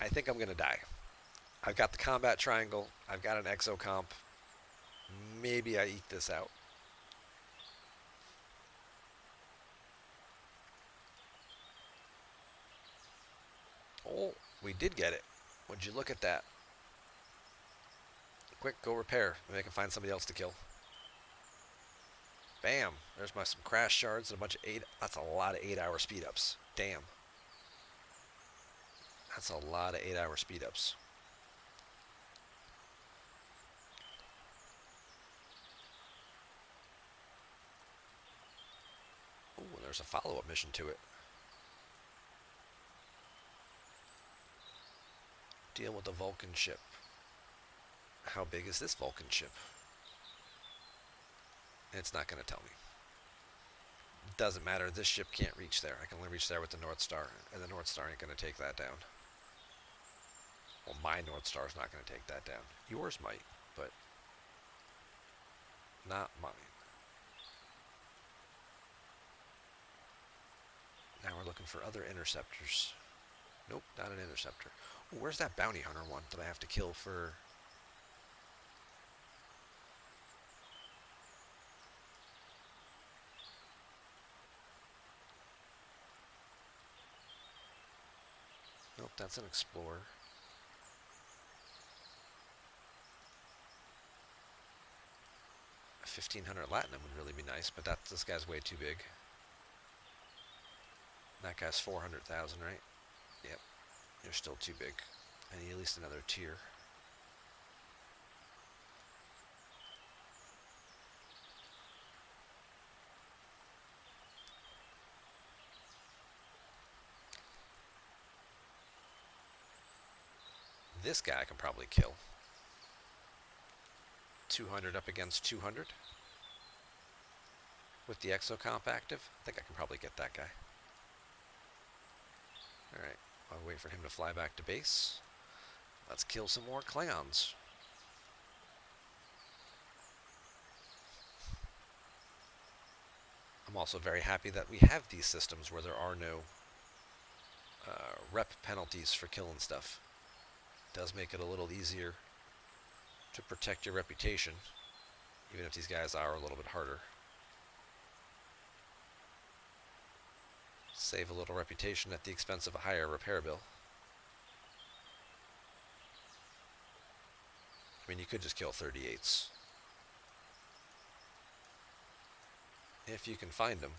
Speaker 1: I think I'm going to die. I've got the combat triangle. I've got an exocomp. Maybe I eat this out. Oh, we did get it. Would you look at that? Quick, go repair. Maybe I can find somebody else to kill. Bam. There's some crash shards and a bunch of 8. That's a lot of 8-hour speed ups. Damn. That's a lot of 8-hour speed ups. Ooh, and there's a follow-up mission to it. Deal with the Vulcan ship. How big is this Vulcan ship? It's not going to tell me. Doesn't matter. This ship can't reach there. I can only reach there with the North Star, and the North Star ain't going to take that down. Well, my North Star is not going to take that down. Yours might, but not mine. Now we're looking for other interceptors. Nope, not an interceptor. Ooh, where's that bounty hunter one that I have to kill for? that's an Explorer. A 1500 Latinum would really be nice, but this guy's way too big. That guy's 400,000, right? Yep, you're still too big. I need at least another tier. This guy I can probably kill. 200 up against 200. With the Exocomp active, I think I can probably get that guy. Alright, I'll wait for him to fly back to base. Let's kill some more Klingons. I'm also very happy that we have these systems where there are no rep penalties for killing stuff. It does make it a little easier to protect your reputation, even if these guys are a little bit harder. Save a little reputation at the expense of a higher repair bill. I mean, you could just kill 38s. If you can find them.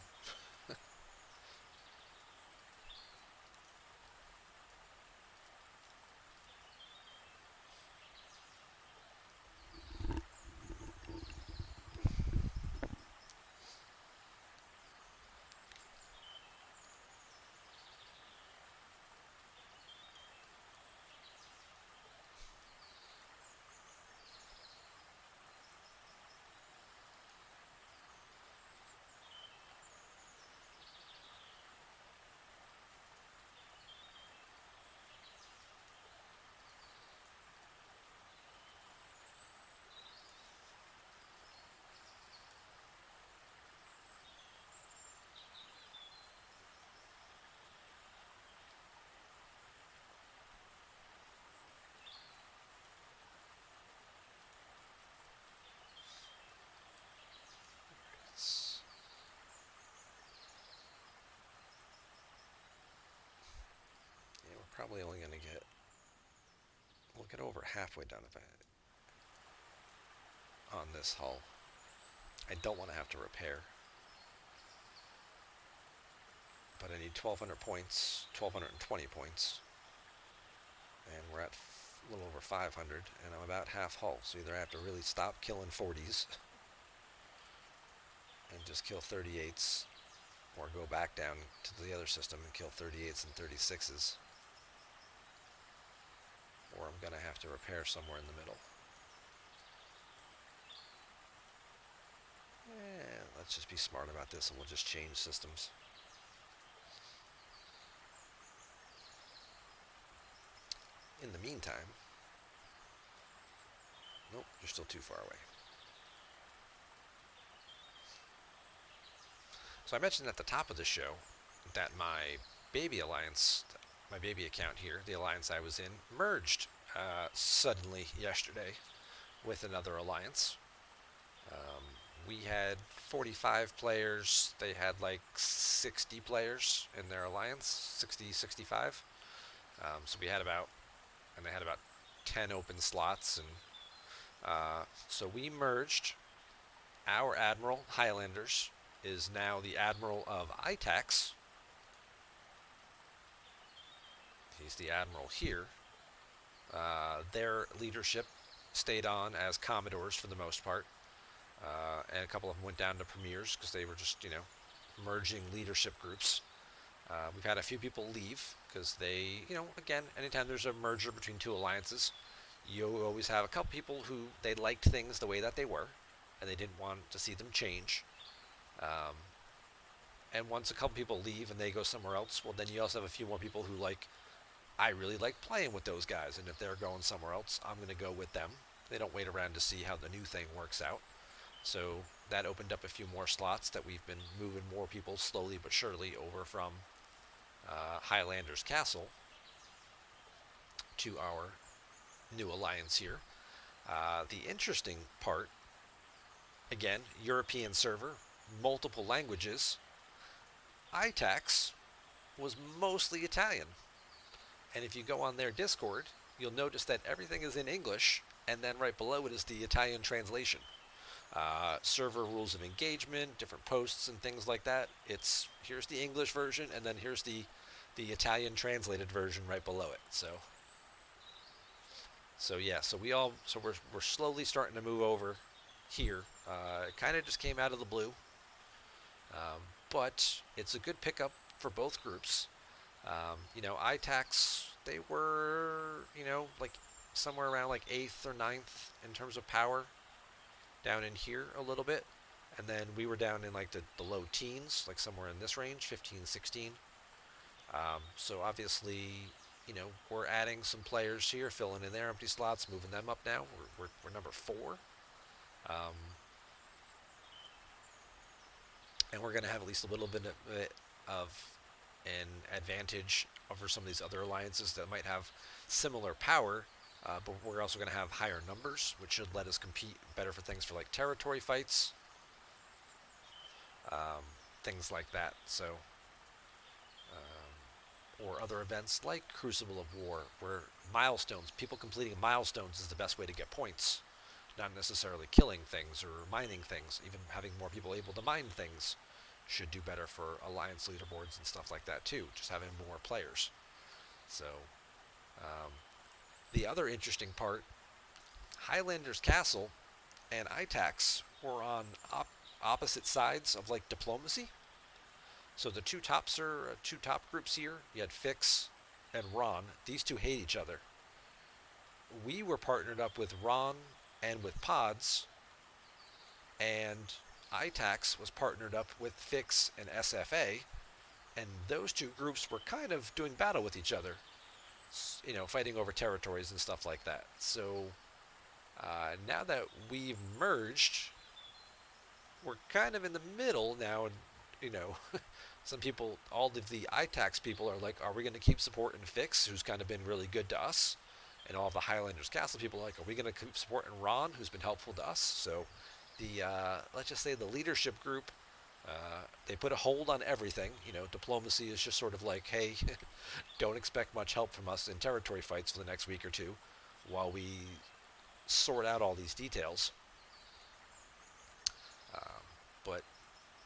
Speaker 1: Yeah, we're probably only going to get... We'll get over halfway done if on this hull. I don't want to have to repair. But I need 1,200 points, 1,220 points. And we're at a little over 500, and I'm about half hull. So either I have to really stop killing 40s and just kill 38s, or go back down to the other system and kill 38s and 36s. Or I'm going to have to repair somewhere in the middle. Let's just be smart about this and we'll just change systems. In the meantime... Nope, you're still too far away. So I mentioned at the top of the show that my baby alliance, my baby account here, the alliance I was in, merged suddenly yesterday with another alliance. We had 45 players. They had like 60 players in their alliance, 60, 65. So we had about, and they had about 10 open slots. And so we merged. Our Admiral, Highlanders, is now the Admiral of Itax. He's the Admiral here. Their leadership stayed on as Commodores for the most part. And a couple of them went down to Premiers because they were just, merging leadership groups. We've had a few people leave because they, again, anytime there's a merger between two alliances, you always have a couple people who they liked things the way that they were, and they didn't want to see them change. And once a couple people leave and they go somewhere else, well, then you also have a few more people who I really like playing with those guys, and if they're going somewhere else, I'm going to go with them. They don't wait around to see how the new thing works out. So that opened up a few more slots that we've been moving more people slowly but surely over from Highlanders Castle to our new alliance here. The interesting part, again, European server, multiple languages. Itax was mostly Italian. And if you go on their Discord, you'll notice that everything is in English, and then right below it is the Italian translation. Server rules of engagement, different posts and things like that. It's here's the English version, and then here's the Italian translated version right below it. So yeah, so we're slowly starting to move over here. It kind of just came out of the blue, but it's a good pickup for both groups. ITAX, they were like somewhere around like eighth or ninth in terms of power down in here a little bit, and then we were down in like the low teens, like somewhere in this range, 15, 16. So obviously, we're adding some players here, filling in their empty slots, moving them up now. We're number 4. Um, and we're going to have at least a little bit of an advantage over some of these other alliances that might have similar power, but we're also going to have higher numbers, which should let us compete better for things for like territory fights, things like that. So, or other events like Crucible of War, where milestones, people completing milestones is the best way to get points, not necessarily killing things or mining things. Even having more people able to mine things should do better for alliance leaderboards and stuff like that too, just having more players. So the other interesting part, Highlander's Castle and ITAX were on opposite sides of like diplomacy. So the two top groups here, you had Fix and Ron. These two hate each other. We were partnered up with Ron and with Pods, and ITAX was partnered up with Fix and SFA, and those two groups were kind of doing battle with each other, fighting over territories and stuff like that. So now that we've merged, we're kind of in the middle now, and some people, all of the ITAX people are like, are we going to keep supporting Fix, who's kind of been really good to us? And all of the Highlanders Castle people are like, are we going to keep supporting Ron, who's been helpful to us? So let's just say the leadership group, they put a hold on everything. Diplomacy is just sort of like, hey, don't expect much help from us in territory fights for the next week or two while we sort out all these details. But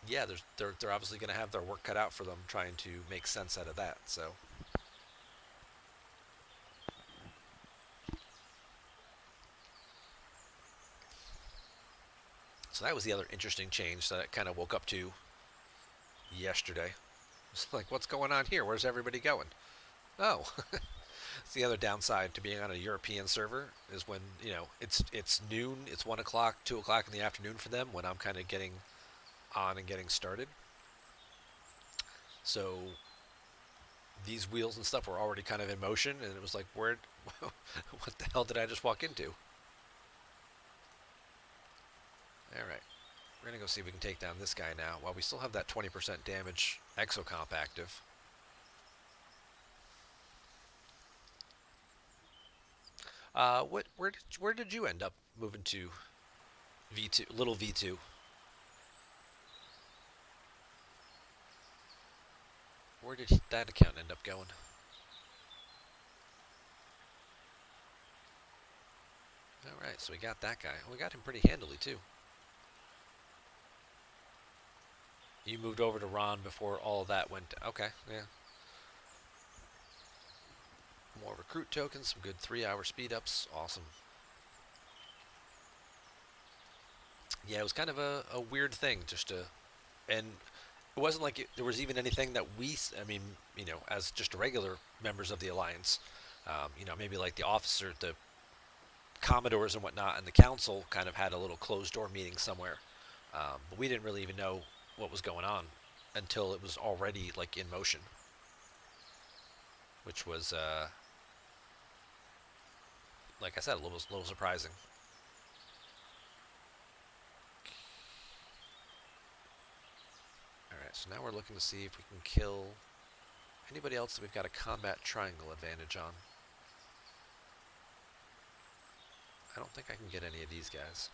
Speaker 1: yeah, they're obviously going to have their work cut out for them trying to make sense out of that. So that was the other interesting change that I kind of woke up to yesterday. It's like, what's going on here? Where's everybody going? Oh, it's the other downside to being on a European server is when it's noon, it's 1 o'clock, 2 o'clock in the afternoon for them when I'm kind of getting on and getting started. So these wheels and stuff were already kind of in motion, and it was like, what the hell did I just walk into? Alright, we're going to go see if we can take down this guy now, while we still have that 20% damage exocomp active. Where did you end up moving to? V2, little V2. Where did that account end up going? Alright, so we got that guy. We got him pretty handily, too. You moved over to Ron before all of that went... Okay, yeah. More recruit tokens, some good 3-hour speed-ups. Awesome. Yeah, it was kind of a weird thing just to... And it wasn't like there was even anything that we... I mean, as just regular members of the Alliance, maybe like the officer, the Commodores and whatnot, and the Council kind of had a little closed-door meeting somewhere. But we didn't really even know what was going on until it was already, like, in motion. Which was, like I said, a little surprising. Alright, so now we're looking to see if we can kill anybody else that we've got a combat triangle advantage on. I don't think I can get any of these guys.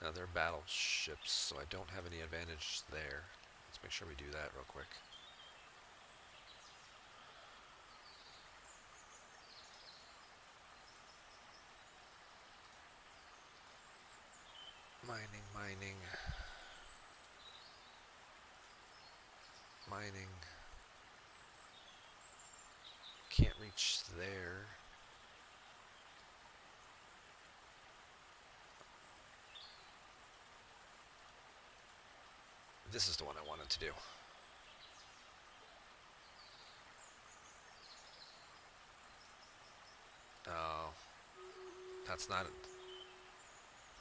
Speaker 1: Now they're battleships, so I don't have any advantage there. Let's make sure we do that real quick. Mining. Mining. Can't reach there. This is the one I wanted to do. Oh. That's not...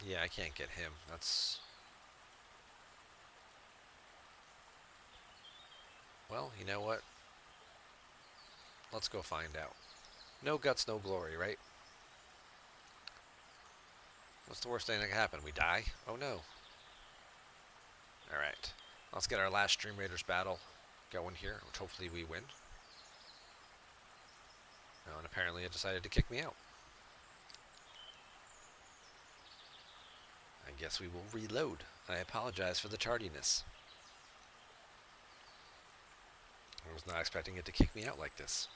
Speaker 1: Yeah, I can't get him. That's... Well, you know what? Let's go find out. No guts, no glory, right? What's the worst thing that can happen? We die? Oh no. Alright. Let's get our last Stream Raiders battle going here, which hopefully we win. Oh, and apparently it decided to kick me out. I guess we will reload. I apologize for the tardiness. I was not expecting it to kick me out like this.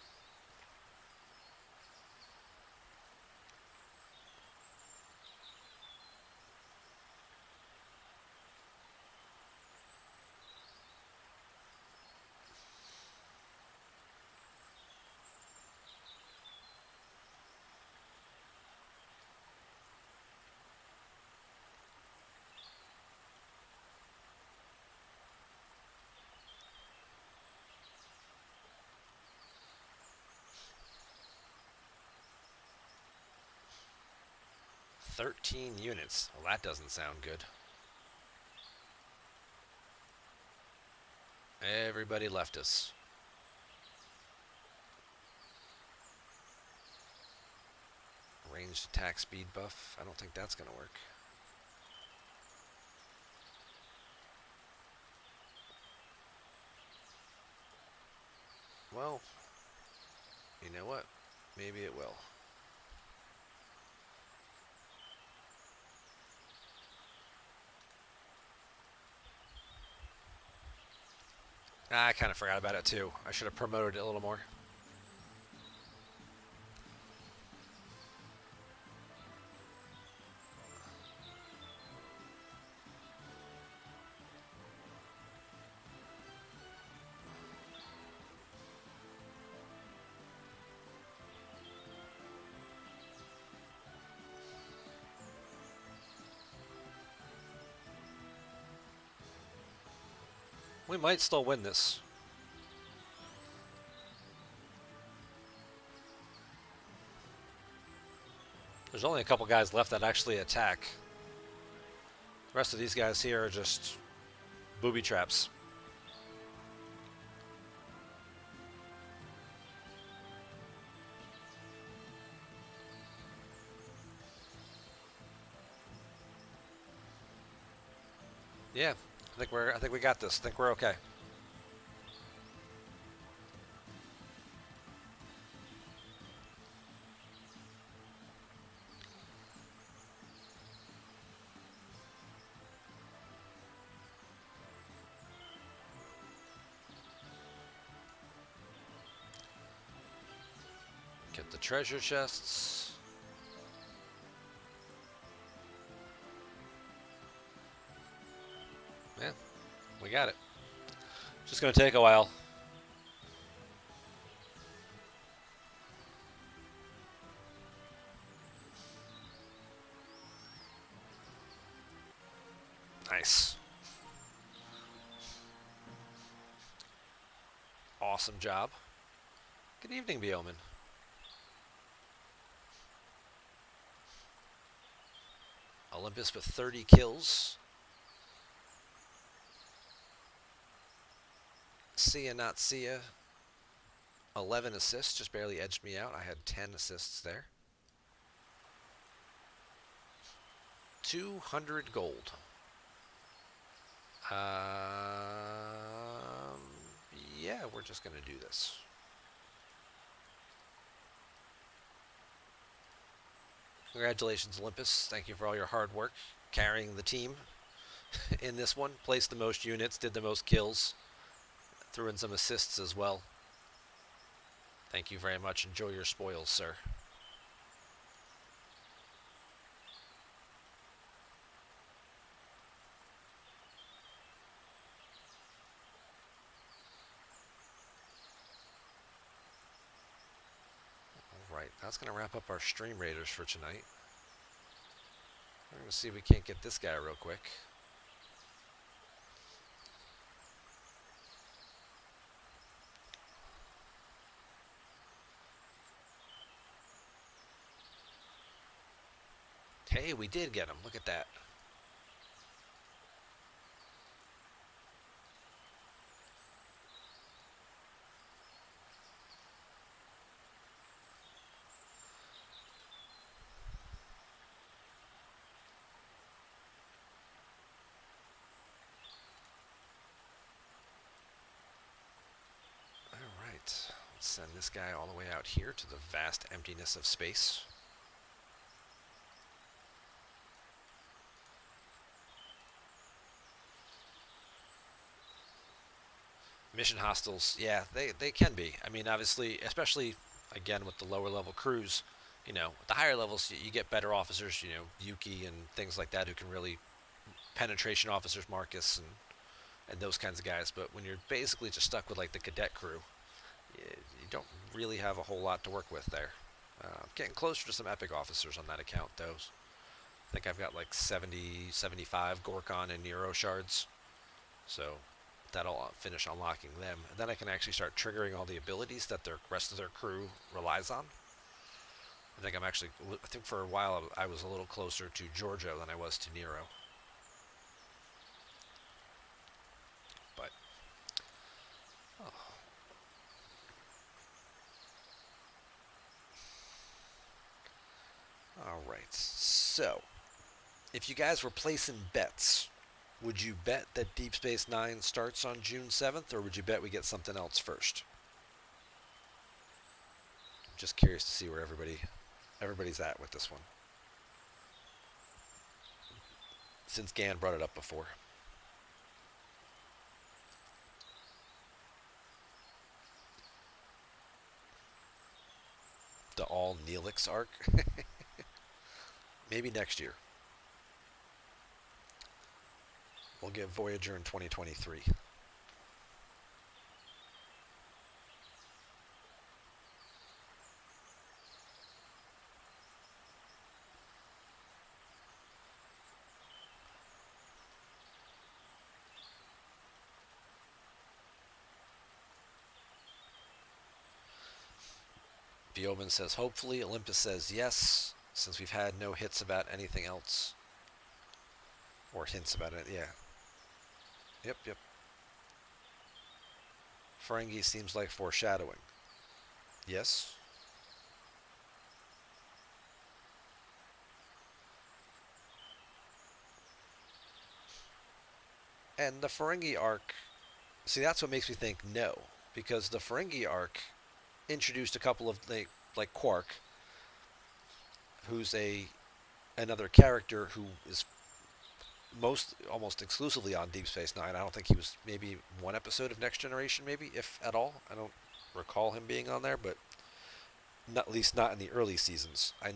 Speaker 1: "13 units. Well, that doesn't sound good. Everybody left us. Ranged attack speed buff. I don't think that's going to work. Well, you know what? Maybe it will. I kind of forgot about it too. I should have promoted it a little more. We might still win this. There's only a couple guys left that actually attack. The rest of these guys here are just booby traps. Yeah, I think we got this. I think we're okay. Get the treasure chests. Yeah, we got it. Just gonna take a while. Nice. Awesome job. Good evening, Bioman. Olympus with 30 kills. Sia not Sia. 11 assists, just barely edged me out. I had 10 assists there. 200 gold. Yeah, we're just going to do this. Congratulations, Olympus. Thank you for all your hard work carrying the team in this one. Placed the most units, did the most kills, threw in some assists as well. Thank you very much. Enjoy your spoils, sir. That's going to wrap up our Stream Raiders for tonight. We're going to see if we can't get this guy real quick. Hey, we did get him. Look at that. All right. Let's send this guy all the way out here to the vast emptiness of space. Mission hostiles, yeah, they can be. I mean, obviously, especially, again, with the lower level crews, the higher levels, you get better officers, Yuki and things like that who can really, penetration officers, Marcus, and those kinds of guys. But when you're basically just stuck with, like, the cadet crew, you don't really have a whole lot to work with there. Getting closer to some epic officers on that account, though. I think I've got, like, 70, 75 Gorkon and Nero shards. So that'll finish unlocking them. And then I can actually start triggering all the abilities that the rest of their crew relies on. I think for a while I was a little closer to Giorgio than I was to Nero. But, oh. Alright, so, if you guys were placing bets, would you bet that Deep Space Nine starts on June 7th, or would you bet we get something else first? I'm just curious to see where everybody's at with this one, since Gan brought it up before. The all Neelix arc? Maybe next year. We'll get Voyager in 2023. Bioman says hopefully. Olympus says yes, since we've had no hits about anything else. Or hints about it, yeah. Yep. Ferengi seems like foreshadowing. Yes. And the Ferengi arc, see, that's what makes me think no. Because the Ferengi arc introduced a couple of, like Quark, who's another character who is almost exclusively on Deep Space Nine. I don't think he was, maybe one episode of Next Generation, maybe, if at all. I don't recall him being on there, but not, at least not in the early seasons. I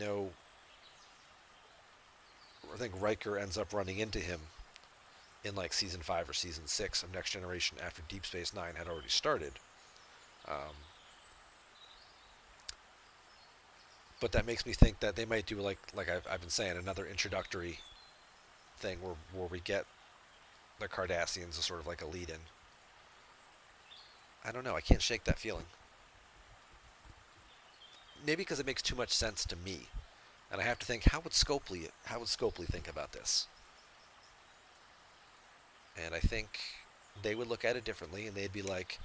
Speaker 1: think Riker ends up running into him in like season 5 or season 6 of Next Generation after Deep Space Nine had already started. But that makes me think that they might do like I've been saying, another introductory thing where we get the Cardassians as sort of like a lead-in. I don't know. I can't shake that feeling. Maybe because it makes too much sense to me, and I have to think, how would Scopely think about this? And I think they would look at it differently, and they'd be like,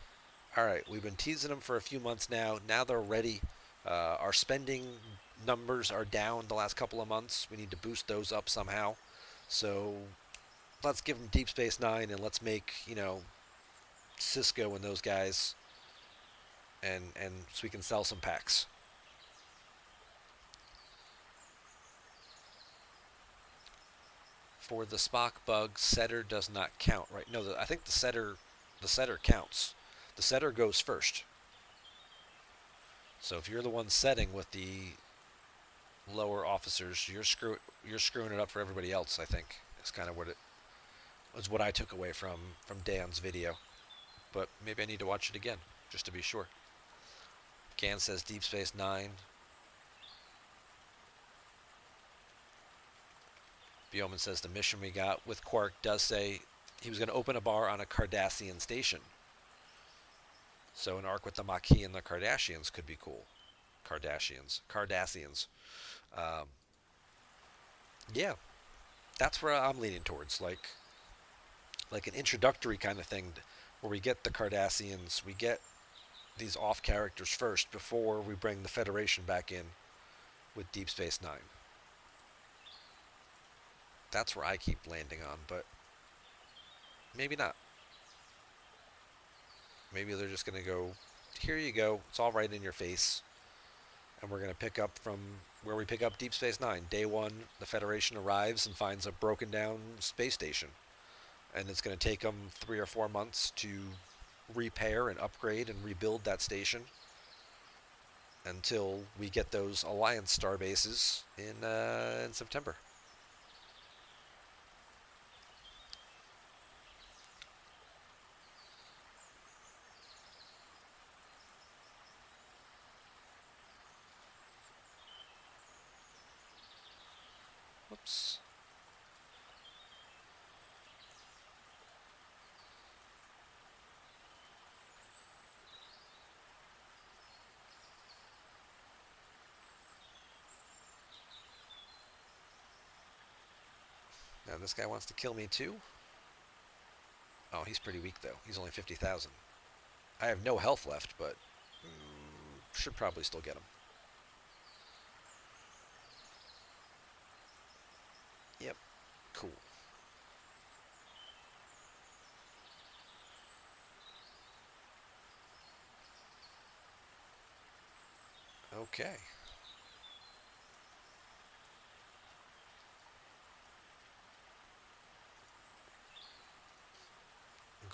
Speaker 1: all right, we've been teasing them for a few months now. Now they're ready. Our spending numbers are down the last couple of months. We need to boost those up somehow. So let's give them Deep Space Nine, and let's make, Cisco and those guys, and so we can sell some packs. For the Spock bug, setter does not count, right? No, I think the setter counts. The setter goes first. So if you're the one setting with the lower officers, you're screwing it up for everybody else. I think is kind of what I took away from Dan's video. But maybe I need to watch it again just to be sure. Gan says Deep Space Nine Bioman says the mission we got with Quark does say he was going to open a bar on a Cardassian station. So an arc with the Maquis and the Cardassians could be cool. Cardassians. Um, yeah, that's where I'm leaning towards. Like an introductory kind of thing where we get the Cardassians, we get these off characters first before we bring the Federation back in with Deep Space Nine. That's where I keep landing on, but maybe not. Maybe they're just going to go, here you go, it's all right in your face, and we're going to pick up from where we pick up Deep Space Nine. Day one, the Federation arrives and finds a broken down space station, and it's going to take them 3 or 4 months to repair and upgrade and rebuild that station until we get those Alliance star bases in September. Whoops. Now this guy wants to kill me too? Oh, he's pretty weak though. He's only 50,000. I have no health left, but should probably still get him. Yep. Cool. Okay.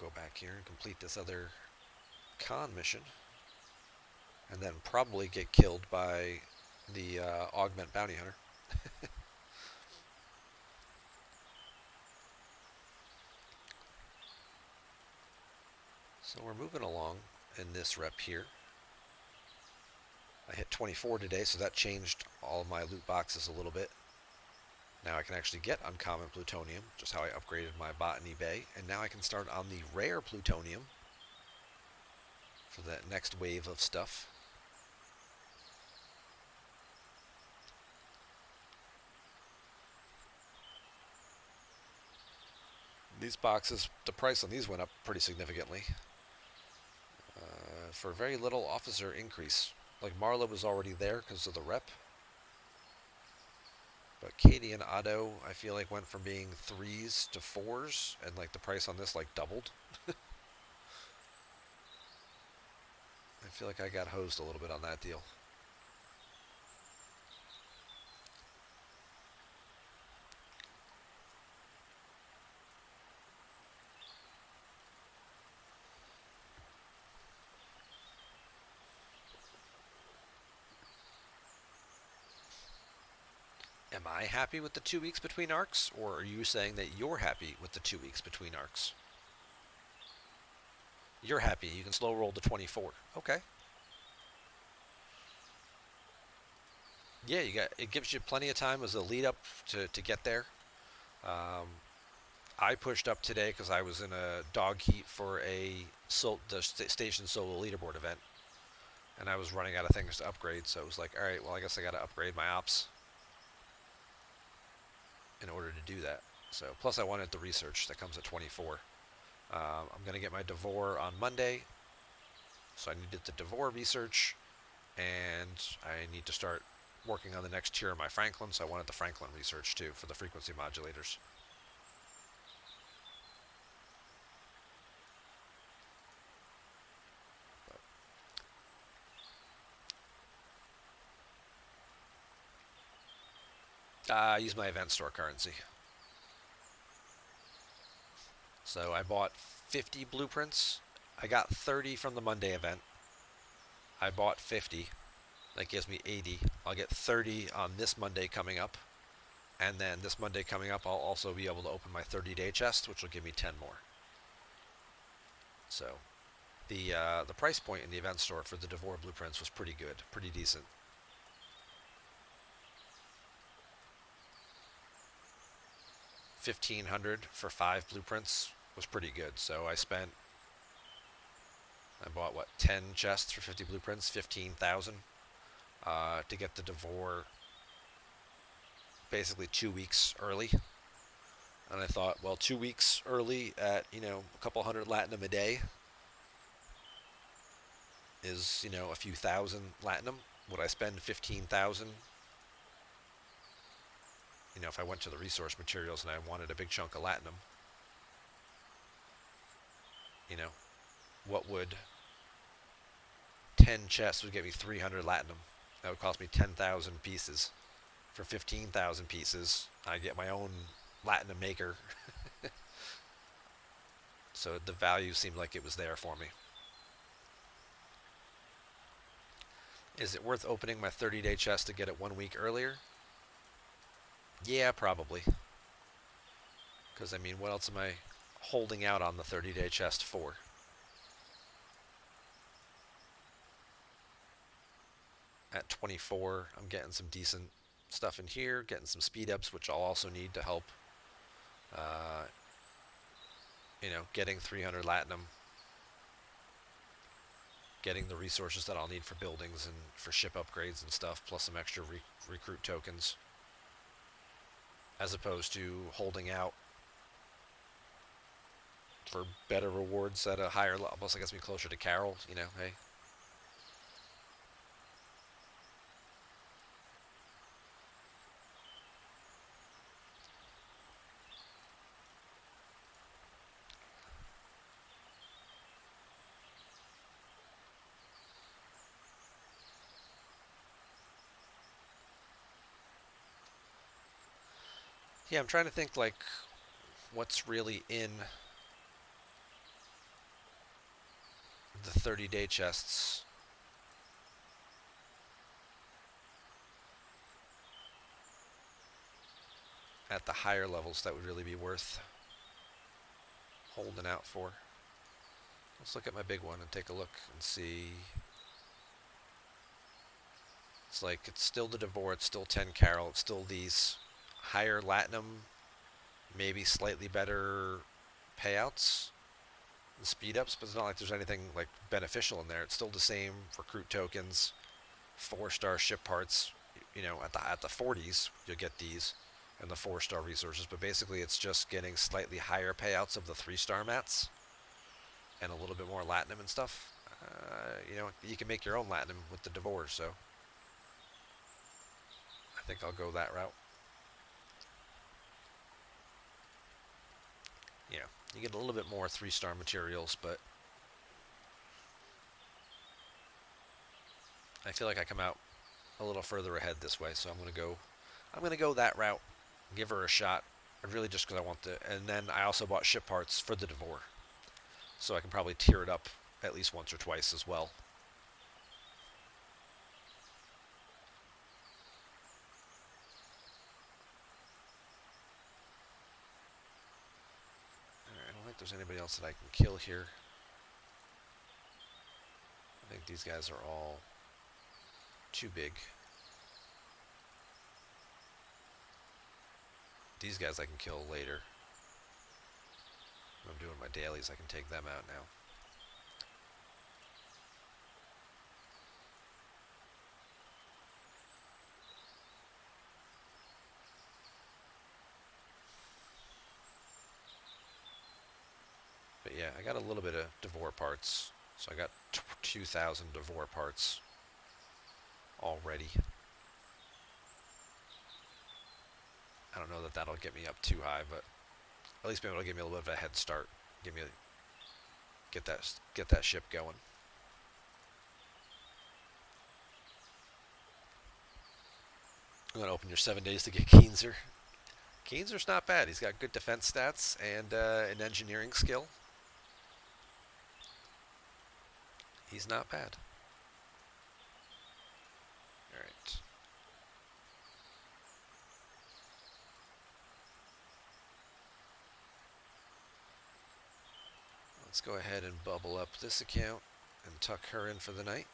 Speaker 1: Go back here and complete this other con mission, and then probably get killed by the Augment Bounty Hunter. So we're moving along in this rep here. I hit 24 today, so that changed all of my loot boxes a little bit. Now I can actually get uncommon plutonium, just how I upgraded my Botany Bay, and now I can start on the rare plutonium for that next wave of stuff. These boxes, the price on these went up pretty significantly. For very little officer increase. Like Marla was already there because of the rep. But Katie and Otto, I feel like went from being 3s to 4s, and like the price on this like doubled. I feel like I got hosed a little bit on that deal. Am I happy with the 2 weeks between arcs, or are you saying that you're happy with the 2 weeks between arcs? You're happy. You can slow roll to 24. Okay. Yeah, it gives you plenty of time as a lead up to get there. I pushed up today because I was in a dog heat for the station solo leaderboard event, and I was running out of things to upgrade. So it was like, all right, well, I guess I got to upgrade my ops in order to do that. So plus I wanted the research that comes at 24. I'm going to get my Devore on Monday, so I needed the Devore research, and I need to start working on the next tier of my Franklin, so I wanted the Franklin research too for the frequency modulators. I use my event store currency. So I bought 50 blueprints. I got 30 from the Monday event. I bought 50. That gives me 80. I'll get 30 on this Monday coming up. And then this Monday coming up, I'll also be able to open my 30-day chest, which will give me 10 more. So the price point in the event store for the Devore blueprints was pretty good, pretty decent. $1,500 for 5 blueprints was pretty good. So I bought what, 10 chests for 50 blueprints, 15,000 to get the Devore basically 2 weeks early. And I thought, well, 2 weeks early at, a couple hundred latinum a day is, a few thousand latinum. Would I spend 15,000? If I went to the resource materials and I wanted a big chunk of latinum, what would 10 chests would get me 300 latinum? That would cost me 10,000 pieces. For 15,000 pieces, I get my own latinum maker. So the value seemed like it was there for me. Is it worth opening my 30-day chest to get it 1 week earlier? Yeah, probably. Because, what else am I holding out on the 30-day chest for? At 24, I'm getting some decent stuff in here, getting some speed ups, which I'll also need to help, getting 300 latinum, getting the resources that I'll need for buildings and for ship upgrades and stuff, plus some extra recruit tokens, as opposed to holding out for better rewards at a higher level. Plus, I guess me closer to Carol, hey. Yeah, I'm trying to think, like, what's really in the 30-day chests. At the higher levels that would really be worth holding out for. Let's look at my big one and take a look and see. It's still the Devore, it's still 10 Carol, it's still these higher Latinum, maybe slightly better payouts and speed ups, but it's not like there's anything like beneficial in there. It's still the same recruit tokens, 4-star ship parts. At the 40s you'll get these and the 4-star resources, but basically it's just getting slightly higher payouts of the 3-star mats and a little bit more latinum and stuff. You can make your own latinum with the Devore, so I think I'll go that route. You get a little bit more 3-star materials, but I feel like I come out a little further ahead this way, so I'm gonna go that route, give her a shot. Really just because I want and then I also bought ship parts for the Devore, so I can probably tier it up at least once or twice as well. Alright, I don't think there's anybody else that I can kill here. I think these guys are all too big. These guys I can kill later. When I'm doing my dailies, I can take them out now. But yeah, I got a little bit of Devore parts. So I got 2,000 Devore parts already. I don't know that that'll get me up too high, but at least maybe it'll give me a little bit of a head start. Get that ship going. I'm gonna open your 7 days to get Keenzer. Keenzer's not bad. He's got good defense stats and an engineering skill. He's not bad. Alright. Let's go ahead and bubble up this account and tuck her in for the night.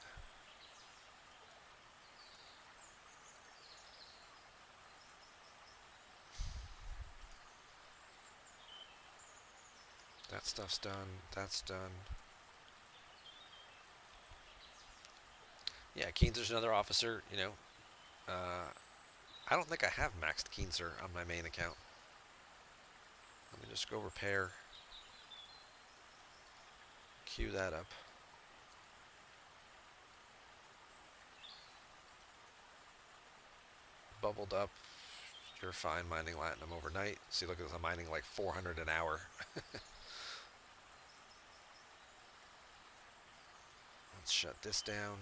Speaker 1: That stuff's done. That's done. Yeah, Keenser's another officer. I don't think I have maxed Keenser on my main account. Let me just go repair. Queue that up. Bubbled up. You're fine mining Latinum overnight. See, look at this. I'm mining like 400 an hour. Let's shut this down.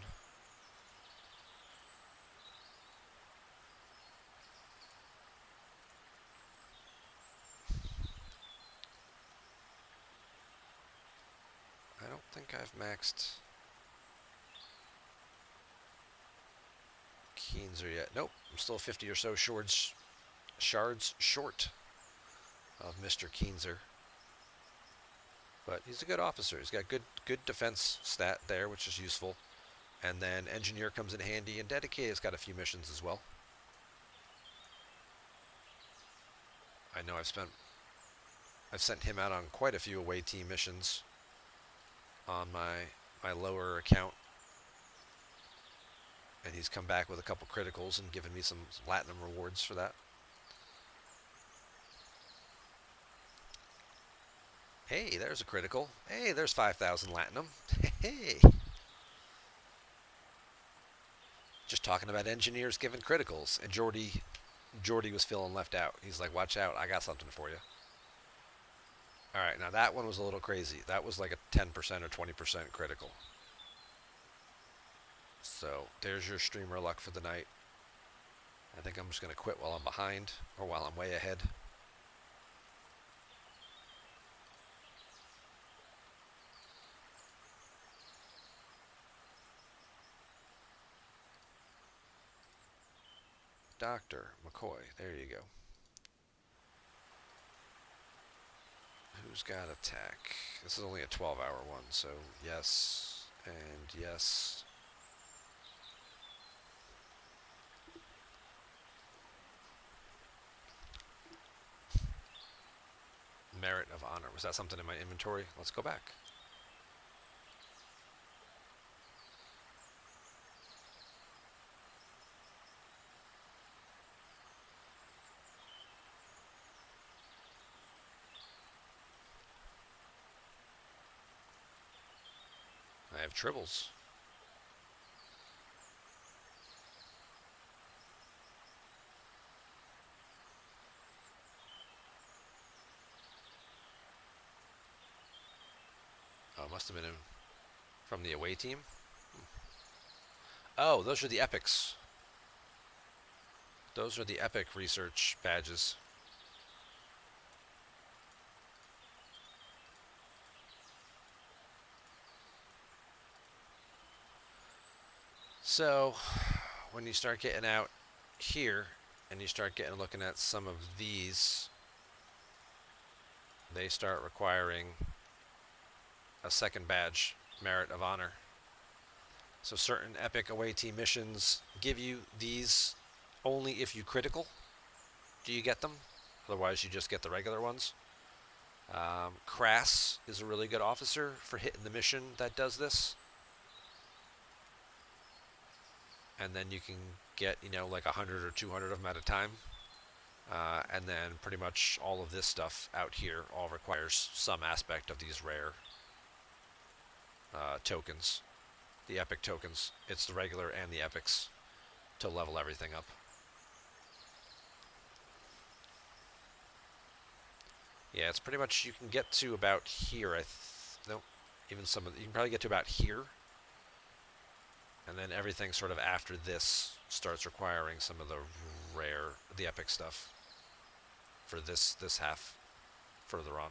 Speaker 1: I don't think I've maxed Keenser yet. Nope, I'm still 50 or so shards short of Mr. Keenser. But he's a good officer. He's got good defense stat there, which is useful. And then Engineer comes in handy, and Dedicated's got a few missions as well. I know I've sent him out on quite a few away team missions on my lower account. And he's come back with a couple criticals and given me some Latinum rewards for that. Hey, there's a critical. Hey, there's 5,000 Latinum. Hey. Just talking about engineers giving criticals. And Jordy was feeling left out. He's like, watch out, I got something for you. Alright, now that one was a little crazy. That was like a 10% or 20% critical. So, there's your streamer luck for the night. I think I'm just going to quit while I'm behind, or while I'm way ahead. Dr. McCoy, there you go. Who's got attack? This is only a 12-hour one, so yes, and yes. Merit of Honor. Was that something in my inventory? Let's go back. I have tribbles. Oh, must have been from the away team. Oh, those are the epics. Those are the epic research badges. So, when you start getting out here, and you start looking at some of these, they start requiring a second badge, Merit of Honor. So certain epic away team missions give you these only if you critical. Do you get them? Otherwise, you just get the regular ones. Crass is a really good officer for hitting the mission that does this. And then you can get, like 100 or 200 of them at a time. And then pretty much all of this stuff out here all requires some aspect of these rare tokens. The epic tokens. It's the regular and the epics to level everything up. Yeah, it's pretty much, you can get to about here. No, even some of you can probably get to about here. And then everything sort of after this starts requiring some of the epic stuff for this half further on.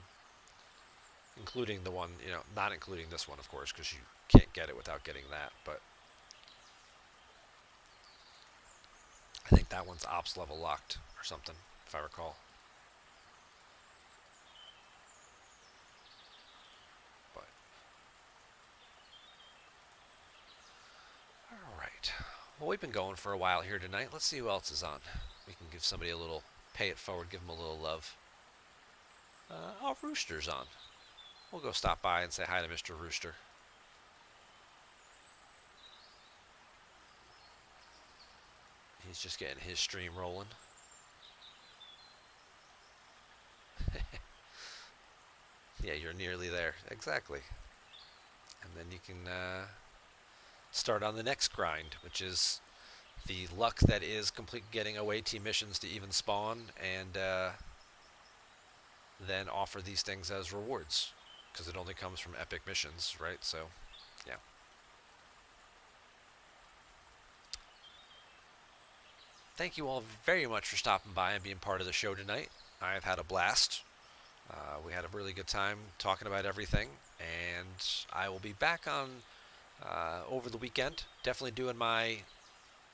Speaker 1: Including the one, not including this one, of course, because you can't get it without getting that, but I think that one's ops level locked or something, if I recall. But alright. Well, we've been going for a while here tonight. Let's see who else is on. We can give somebody a little, pay it forward, give them a little love. Rooster's on. We'll go stop by and say hi to Mr. Rooster. He's just getting his stream rolling. Yeah, you're nearly there. Exactly. And then you can start on the next grind, which is the luck that is complete getting away team missions to even spawn, and then offer these things as rewards, because it only comes from epic missions, right? So, yeah. Thank you all very much for stopping by and being part of the show tonight. I've had a blast. We had a really good time talking about everything, and I will be back on over the weekend. Definitely doing my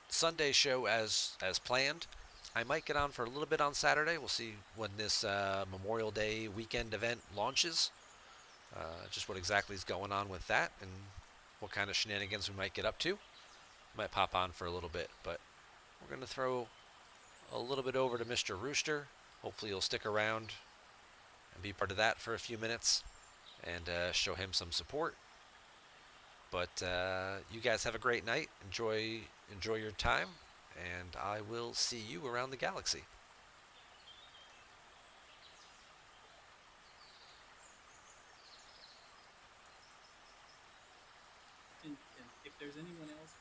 Speaker 1: Sunday show as planned. I might get on for a little bit on Saturday. We'll see when this Memorial Day weekend event launches. Just what exactly is going on with that and what kind of shenanigans we might get up to. Might pop on for a little bit, but we're going to throw a little bit over to Mr. Rooster. Hopefully he'll stick around and be part of that for a few minutes and show him some support. But you guys have a great night. Enjoy your time, and I will see you around the galaxy.
Speaker 2: And if there's anyone else